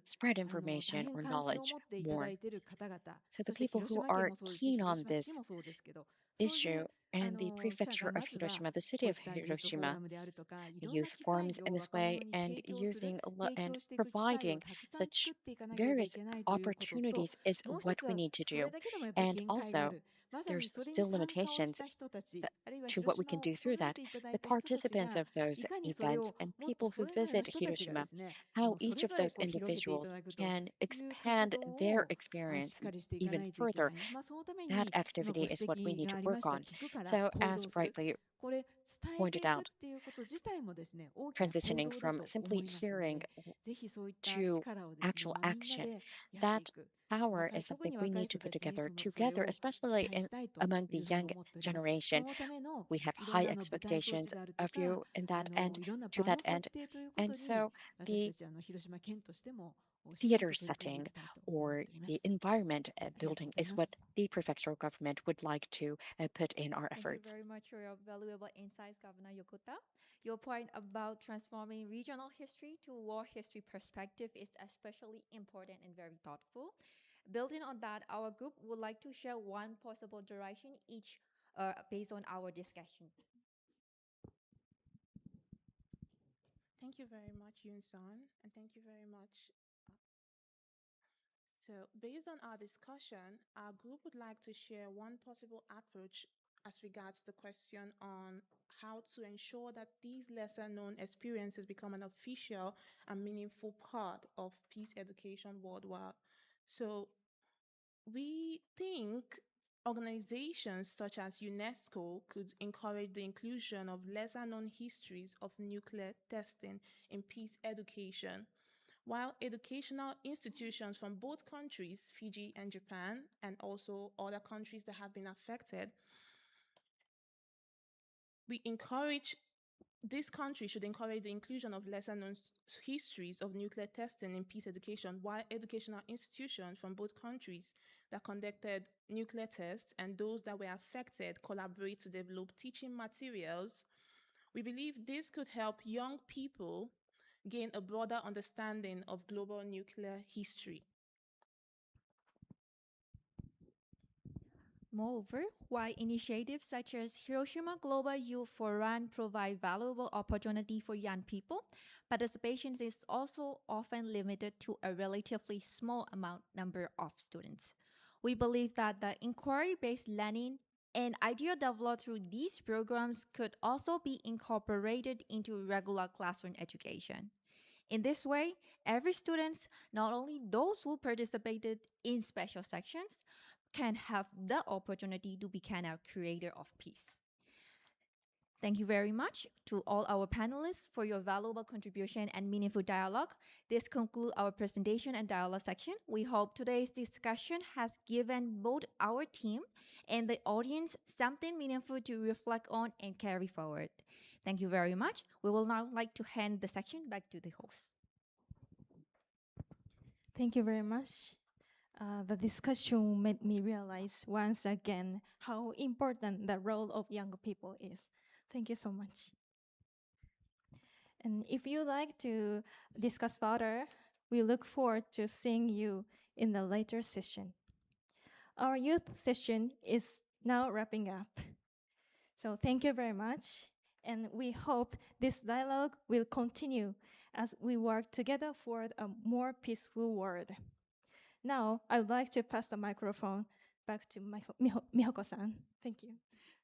Speaker 4: spread
Speaker 8: 大
Speaker 4: information
Speaker 8: 変
Speaker 4: or
Speaker 8: 関心を
Speaker 4: knowledge
Speaker 8: 持っていただ
Speaker 4: more.
Speaker 8: いている方々、
Speaker 4: So the
Speaker 8: そして
Speaker 4: people
Speaker 8: 広
Speaker 4: who
Speaker 8: 島県
Speaker 4: are
Speaker 8: もそうですし、
Speaker 4: keen
Speaker 8: 広
Speaker 4: on
Speaker 8: 島市
Speaker 4: this
Speaker 8: もそうですけど、そういう
Speaker 4: issue and the
Speaker 8: 社が
Speaker 4: prefecture of
Speaker 8: まずは
Speaker 4: Hiroshima, the
Speaker 8: こ
Speaker 4: city
Speaker 8: うい
Speaker 4: of
Speaker 8: ったユースフォーラ
Speaker 4: Hiroshima,
Speaker 8: ムであるとか、い
Speaker 4: the
Speaker 8: ろんな
Speaker 4: youth
Speaker 8: 機会
Speaker 4: forums
Speaker 8: を
Speaker 4: in this
Speaker 8: 若者
Speaker 4: way
Speaker 8: に
Speaker 4: and
Speaker 8: 提供する、
Speaker 4: using
Speaker 8: 提
Speaker 4: and
Speaker 8: 供していく機会を
Speaker 4: providing
Speaker 8: たくさん
Speaker 4: such
Speaker 8: 作っていかなければい
Speaker 4: various
Speaker 8: けないということと、
Speaker 4: opportunities is
Speaker 8: もう一
Speaker 4: what
Speaker 8: つ
Speaker 4: we
Speaker 8: は
Speaker 4: need to
Speaker 8: それ
Speaker 4: do.
Speaker 8: だけでもやっぱり
Speaker 4: And
Speaker 8: 限界があ
Speaker 4: also,
Speaker 8: る。まさに
Speaker 4: there's
Speaker 8: それに
Speaker 4: still
Speaker 8: 参加をし
Speaker 4: limitations
Speaker 8: た人たち、 あるいは
Speaker 4: to what
Speaker 8: 広
Speaker 4: we
Speaker 8: 島
Speaker 4: can
Speaker 8: を
Speaker 4: do
Speaker 8: 訪
Speaker 4: through
Speaker 8: れ
Speaker 4: that.
Speaker 8: ていただ
Speaker 4: The
Speaker 8: いた人たち
Speaker 4: participants
Speaker 8: が
Speaker 4: of those
Speaker 8: いかにそれ
Speaker 4: events
Speaker 8: を
Speaker 4: and
Speaker 8: もっと
Speaker 4: people
Speaker 8: そ
Speaker 4: who
Speaker 8: れぞれの
Speaker 4: visit
Speaker 8: 人たちがで
Speaker 4: Hiroshima,
Speaker 8: すね、
Speaker 4: how
Speaker 8: もうそ
Speaker 4: each
Speaker 8: れ
Speaker 4: of
Speaker 8: ぞれ
Speaker 4: those
Speaker 8: こう広げていた
Speaker 4: individuals
Speaker 8: だくと
Speaker 4: can
Speaker 8: いう活
Speaker 4: expand
Speaker 8: 動
Speaker 4: their
Speaker 8: をしっ
Speaker 4: experience
Speaker 8: かりしていか
Speaker 4: even
Speaker 8: ないといけ
Speaker 4: further.
Speaker 8: ない。まあそのため
Speaker 4: That
Speaker 8: に今ご
Speaker 4: activity
Speaker 8: 指
Speaker 4: is what we
Speaker 8: 摘
Speaker 4: need
Speaker 8: が
Speaker 4: to
Speaker 8: ありま
Speaker 4: work
Speaker 8: した
Speaker 4: on.
Speaker 8: 聞くから
Speaker 4: So,
Speaker 8: 行
Speaker 4: as
Speaker 8: 動する。
Speaker 4: rightly
Speaker 8: これ伝えてい
Speaker 4: pointed
Speaker 8: くっ
Speaker 4: out,
Speaker 8: ていうこと自体もですね、大きな行
Speaker 4: transitioning
Speaker 8: 動だ
Speaker 4: from
Speaker 8: と
Speaker 4: simply
Speaker 8: 思いますの
Speaker 4: hearing
Speaker 8: で、ぜひそういった
Speaker 4: to
Speaker 8: 力をですね、
Speaker 4: actual
Speaker 8: まあみんな
Speaker 4: action,
Speaker 8: でやってい
Speaker 4: that
Speaker 8: く。
Speaker 4: power
Speaker 8: 若い
Speaker 4: is
Speaker 8: 特
Speaker 4: something
Speaker 8: に
Speaker 4: we
Speaker 8: 若い
Speaker 4: need to
Speaker 8: 人た
Speaker 4: put
Speaker 8: ちに
Speaker 4: together
Speaker 8: それ
Speaker 4: together,
Speaker 8: を期
Speaker 4: especially
Speaker 8: 待
Speaker 4: in
Speaker 8: したいと
Speaker 4: among
Speaker 8: い
Speaker 4: the
Speaker 8: うふうに
Speaker 4: young
Speaker 8: 思っております。そ
Speaker 4: generation.
Speaker 8: のための
Speaker 4: We have
Speaker 8: いろん
Speaker 4: high
Speaker 8: な舞台装置
Speaker 4: expectations
Speaker 8: であると
Speaker 4: of
Speaker 8: か、
Speaker 4: you in that end,
Speaker 8: いろんな
Speaker 4: to
Speaker 8: 場の
Speaker 4: that
Speaker 8: 設
Speaker 4: end.
Speaker 8: 定というこ
Speaker 4: And
Speaker 8: とに
Speaker 4: so
Speaker 8: 私
Speaker 4: the
Speaker 8: たち広島県としてもしっかり
Speaker 4: theater
Speaker 8: と取り組んでい
Speaker 4: setting
Speaker 8: きたいと思っ
Speaker 4: or
Speaker 8: ておりま
Speaker 4: the
Speaker 8: す。
Speaker 4: environment
Speaker 8: ありがとう
Speaker 4: building
Speaker 8: ござい
Speaker 4: is
Speaker 8: ま
Speaker 4: what
Speaker 8: す。
Speaker 4: the prefectural government would like to put in our
Speaker 11: Thank you
Speaker 4: efforts.
Speaker 11: very much for your valuable insights, Governor Yokota. Your point about transforming regional history to war history perspective is especially important and very thoughtful. Building on that, our group would like to share one possible direction each based on our discussion.
Speaker 10: Thank you very much, Yun-san, and thank you very much. So, based on our discussion, our group would like to share one possible approach as regards the question on how to ensure that these lesser known experiences become an official and meaningful part of peace education worldwide. So, we think organizations such as UNESCO could encourage the inclusion of lesser known histories of nuclear testing in peace education, while educational institutions from both countries, Fiji and Japan, and also other countries that have been affected, this country should encourage the inclusion of lesser known histories of nuclear testing in peace education, while educational institutions from both countries that conducted nuclear tests and those that were affected collaborate to develop teaching materials. We believe this could help young people gain a broader understanding of global nuclear history.
Speaker 11: Moreover, while initiatives such as Hiroshima Global Youth Forum provide valuable opportunity for young people, participation is also often limited to a relatively small number of students. We believe that the inquiry-based learning and idea developed through these programs could also be incorporated into regular classroom education. In this way, every student, not only those who participated in special sections, can have the opportunity to become a creator of peace. Thank you very much to all our panelists for your valuable contribution and meaningful dialogue. This concludes our presentation and dialogue section. We hope today's discussion has given both our team and the audience something meaningful to reflect on and carry forward. Thank you very much. We will now like to hand the section back to the host.
Speaker 5: Thank you very much. The discussion made me realize once again how important the role of young people is. Thank you so much. And if you like to discuss further, we look forward to seeing you in the later session. Our youth session is now wrapping up. So thank you very much. And we hope this dialogue will continue as we work together for a more peaceful world. Now, I would like to pass the microphone back to Mihoko-san. Thank you.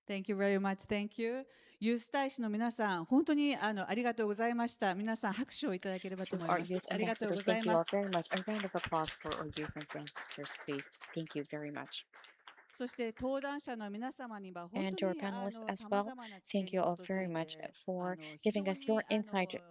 Speaker 3: Thank you very much. Thank you. ユース大使の皆さん、本当にありがとうございました。皆さん拍手をいただければと思い
Speaker 4: Our
Speaker 3: ます。
Speaker 4: youth
Speaker 3: ありがとう
Speaker 4: ambassadors,
Speaker 3: ござ
Speaker 4: thank
Speaker 3: い
Speaker 4: you
Speaker 3: ま
Speaker 4: all
Speaker 3: す。
Speaker 4: very much. A round of applause for our youth ambassadors, please. Thank you very much.
Speaker 3: そして登壇者の皆様には本
Speaker 4: And
Speaker 3: 当
Speaker 4: to our
Speaker 3: に
Speaker 4: panelists as
Speaker 3: 様
Speaker 4: well,
Speaker 3: 々な知見
Speaker 4: thank
Speaker 3: に
Speaker 4: you
Speaker 3: 基
Speaker 4: all
Speaker 3: づ
Speaker 4: very
Speaker 3: い
Speaker 4: much
Speaker 3: て
Speaker 4: for
Speaker 3: 非常
Speaker 4: giving us
Speaker 3: に
Speaker 4: your insight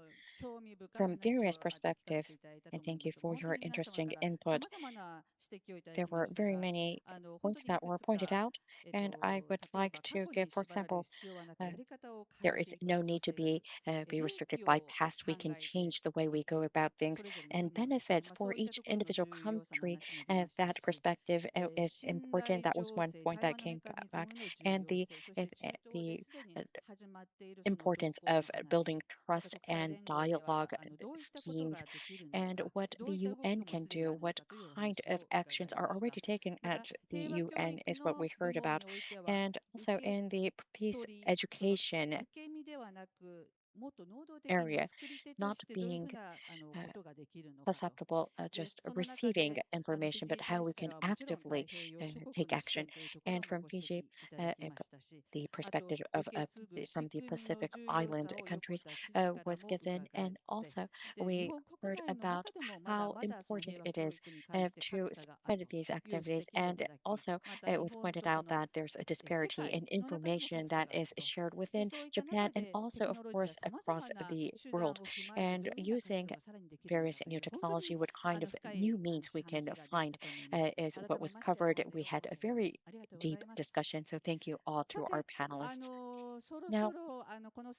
Speaker 3: 興味深い
Speaker 4: from
Speaker 3: 話を
Speaker 4: various
Speaker 3: 聞かせて
Speaker 4: perspectives,
Speaker 3: いただいたと
Speaker 4: and
Speaker 3: 思い
Speaker 4: thank
Speaker 3: ま
Speaker 4: you
Speaker 3: す。
Speaker 4: for
Speaker 3: 本当
Speaker 4: your
Speaker 3: に皆様
Speaker 4: interesting
Speaker 3: から
Speaker 4: input.
Speaker 3: 様々な指摘をいただ
Speaker 4: There
Speaker 3: きま
Speaker 4: were
Speaker 3: した
Speaker 4: very
Speaker 3: が、
Speaker 4: many
Speaker 3: 本当
Speaker 4: points
Speaker 3: にい
Speaker 4: that
Speaker 3: く
Speaker 4: were
Speaker 3: つか
Speaker 4: pointed out, and I
Speaker 3: 例
Speaker 4: would
Speaker 3: え
Speaker 4: like
Speaker 3: ば過
Speaker 4: to
Speaker 3: 去
Speaker 4: give,
Speaker 3: に
Speaker 4: for
Speaker 3: 縛られ
Speaker 4: example,
Speaker 3: る必要はなく、やり方を変
Speaker 4: there
Speaker 3: えて
Speaker 4: is
Speaker 3: いく
Speaker 4: no
Speaker 3: 必要
Speaker 4: need to
Speaker 3: 性がある。
Speaker 4: be
Speaker 3: 利
Speaker 4: restricted
Speaker 3: 益
Speaker 4: by
Speaker 3: を
Speaker 4: past. We
Speaker 3: 考
Speaker 4: can
Speaker 3: えて
Speaker 4: change the way
Speaker 3: おい
Speaker 4: we go
Speaker 3: て、
Speaker 4: about things,
Speaker 3: それぞれの
Speaker 4: and
Speaker 3: 分野ですね。
Speaker 4: benefits
Speaker 3: そ
Speaker 4: for
Speaker 3: ういったと
Speaker 4: each
Speaker 3: ころの
Speaker 4: individual
Speaker 3: 重要さの
Speaker 4: country.
Speaker 3: 話も出ました
Speaker 4: That
Speaker 3: し、
Speaker 4: perspective is
Speaker 3: 信
Speaker 4: important.
Speaker 3: 頼
Speaker 4: That was
Speaker 3: 醸
Speaker 4: one
Speaker 3: 成、
Speaker 4: point
Speaker 3: 対
Speaker 4: that
Speaker 3: 話の
Speaker 4: came
Speaker 3: メカニズ
Speaker 4: back,
Speaker 3: ムの重
Speaker 4: and
Speaker 3: 要
Speaker 4: the
Speaker 3: 性、そして中東
Speaker 4: the
Speaker 3: ですでに始まっているそ
Speaker 4: importance
Speaker 3: の動向の
Speaker 4: of
Speaker 3: 話、
Speaker 4: building
Speaker 3: また
Speaker 4: trust
Speaker 3: 国際
Speaker 4: and
Speaker 3: 連合
Speaker 4: dialogue schemes, and what the UN can do, what kind of actions are already taken at the UN is what we heard about. And also in the peace education area, not being uh, susceptible just receiving information, but how we can actively take action. And from Fiji, the perspective of from the Pacific Island countries was given, and also we heard about how important it is to spread these activities, and also it was pointed out that there's a disparity in information that is shared within Japan and also, of course, across the world. And using various new technology, what kind of new means we can find is what was covered. We had a very deep discussion, so thank you all to our panelists. Now,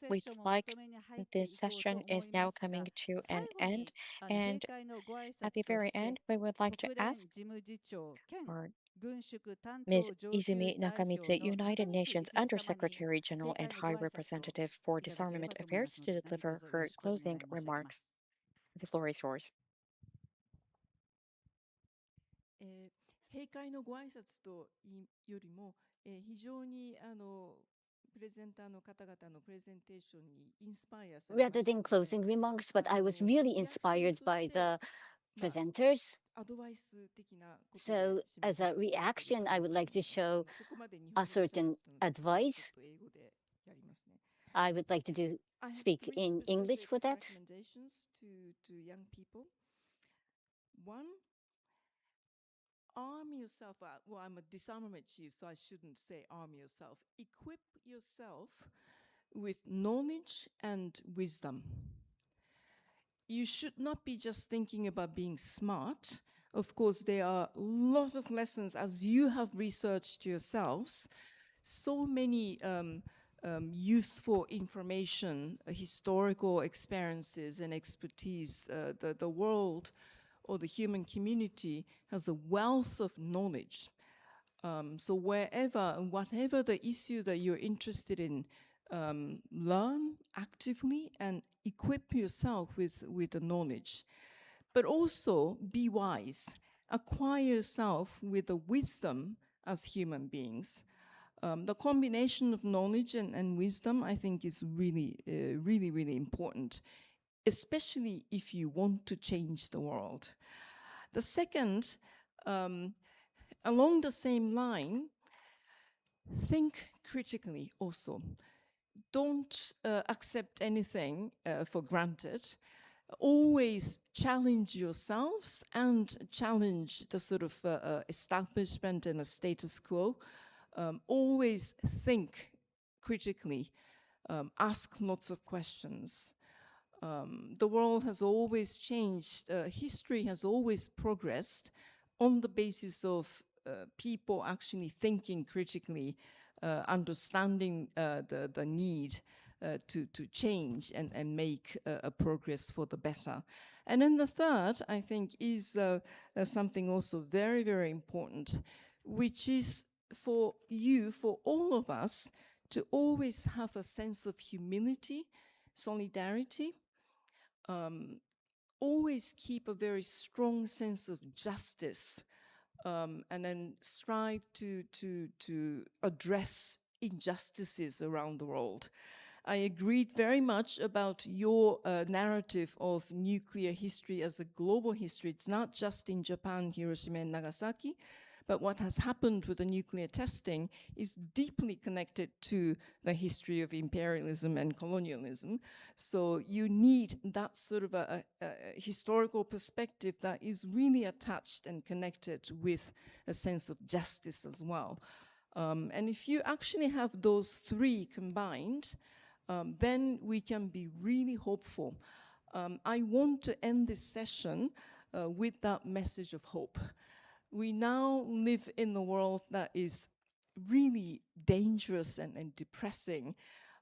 Speaker 4: we'd like this session is now coming to an end, and at the very end, we would like to ask our Ms. Izumi Nakamitsu, United Nations Undersecretary General and High Representative for Disarmament Affairs, to deliver her closing remarks. The floor is yours.
Speaker 14: 閉会のご挨拶というよりも、非常にプレゼンターの方々のプレゼンテーションにインスパイアされました。
Speaker 1: Rather than closing remarks, but I was really inspired by the presenters. So as a reaction, I would like to show a certain advice. I would like to speak in English for that.
Speaker 14: Recommendations to young people. One, arm yourself. Well, I'm a disarmament chief, so I shouldn't say arm yourself. Equip yourself with knowledge and wisdom. You should not be just thinking about being smart. Of course, there are a lot of lessons, as you have researched yourselves, so many useful information, historical experiences and expertise. The world or the human community has a wealth of knowledge. So wherever and whatever the issue that you're interested in, learn actively and equip yourself with the knowledge. But also be wise. Acquire yourself with the wisdom as human beings. The combination of knowledge and wisdom, I think, is really, really important, especially if you want to change the world. The second, along the same line, think critically also. Don't accept anything for granted. Always challenge yourselves and challenge the sort of establishment and the status quo. Always think critically. Ask lots of questions. The world has always changed. History has always progressed on the basis of people actually thinking critically, understanding the need to change and make a progress for the better. And then the third, I think, is something also very, very important, which is for you, for all of us, to always have a sense of humility, solidarity, always keep a very strong sense of justice, and then strive to address injustices around the world. I agreed very much about your narrative of nuclear history as a global history. It's not just in Japan, Hiroshima and Nagasaki, but what has happened with the nuclear testing is deeply connected to the history of imperialism and colonialism. So you need that sort of a historical perspective that is really attached and connected with a sense of justice as well. And if you actually have those three combined, then we can be really hopeful. I want to end this session with that message of hope. We now live in a world that is really dangerous and depressing.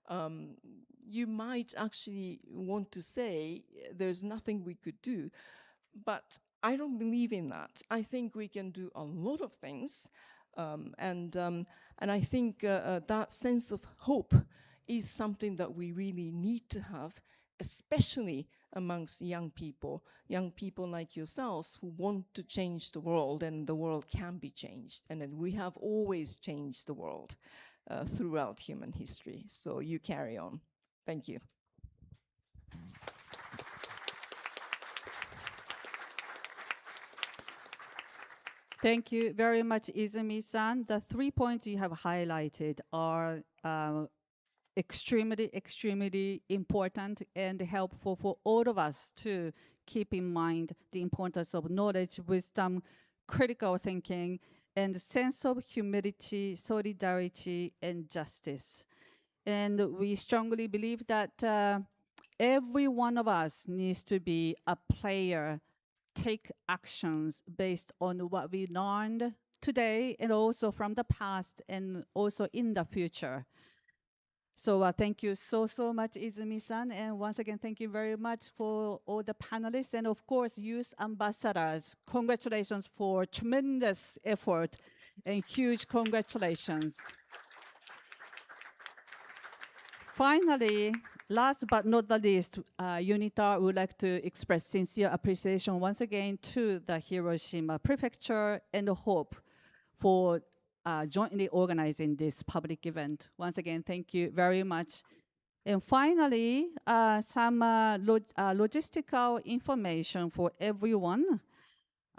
Speaker 14: You might actually want to say there's nothing we could do, but I don't believe in that. I think we can do a lot of things, and I think that sense of hope is something that we really need to have, especially amongst young people like yourselves who want to change the world, and the world can be changed. And then we have always changed the world throughout human history. So you carry on. Thank you.
Speaker 3: Thank you very much, Izumi-san. The 3 points you have highlighted are extremely, extremely important and helpful for all of us to keep in mind the importance of knowledge, wisdom, critical thinking, and sense of humility, solidarity, and justice. And we strongly believe that every one of us needs to be a player, take actions based on what we learned today and also from the past and also in the future. So thank you so much, Izumi-san. And once again, thank you very much for all the panelists and of course, youth ambassadors. Congratulations for tremendous effort and huge congratulations. Finally, last but not the least, UNITAR would like to express sincere appreciation once again to the Hiroshima Prefecture and hope for jointly organizing this public event. Once again, thank you very much. And finally, some logistical information for everyone.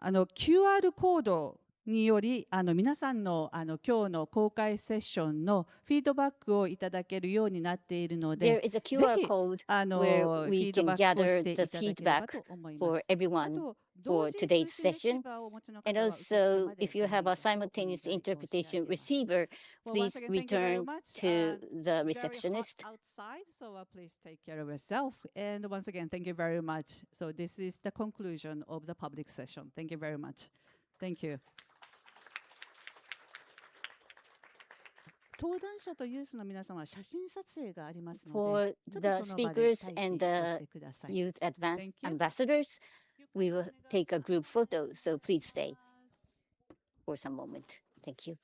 Speaker 3: QR コードにより皆さんの今日の公開セッションのフィードバックをいただけるようになっているので、
Speaker 1: There is a QR code where we can gather the feedback for everyone for today's session. And also, if you have a simultaneous interpretation receiver, please return to the receptionist.
Speaker 3: Outside, so please take care of yourself. And once again, thank you very much. So this is the conclusion of the public session. Thank you very much. Thank you. 登壇者とユースの皆様は写真撮影がありますの
Speaker 1: For
Speaker 3: で、
Speaker 1: the speakers and the youth ambassadors, we will take a group photo, so please stay for some moment. Thank you.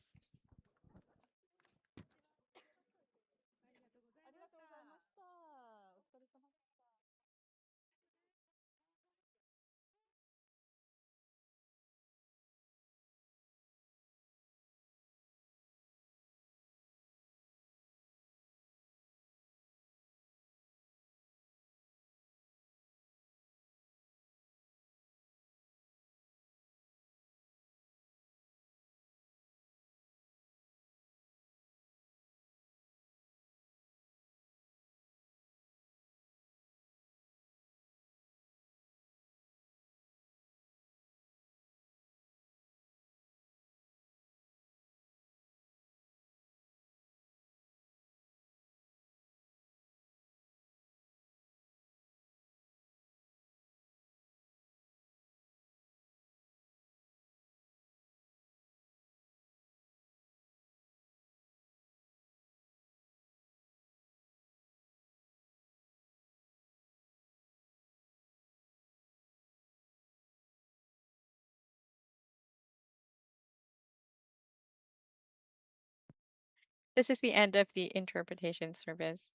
Speaker 4: This is the end of the interpretation service.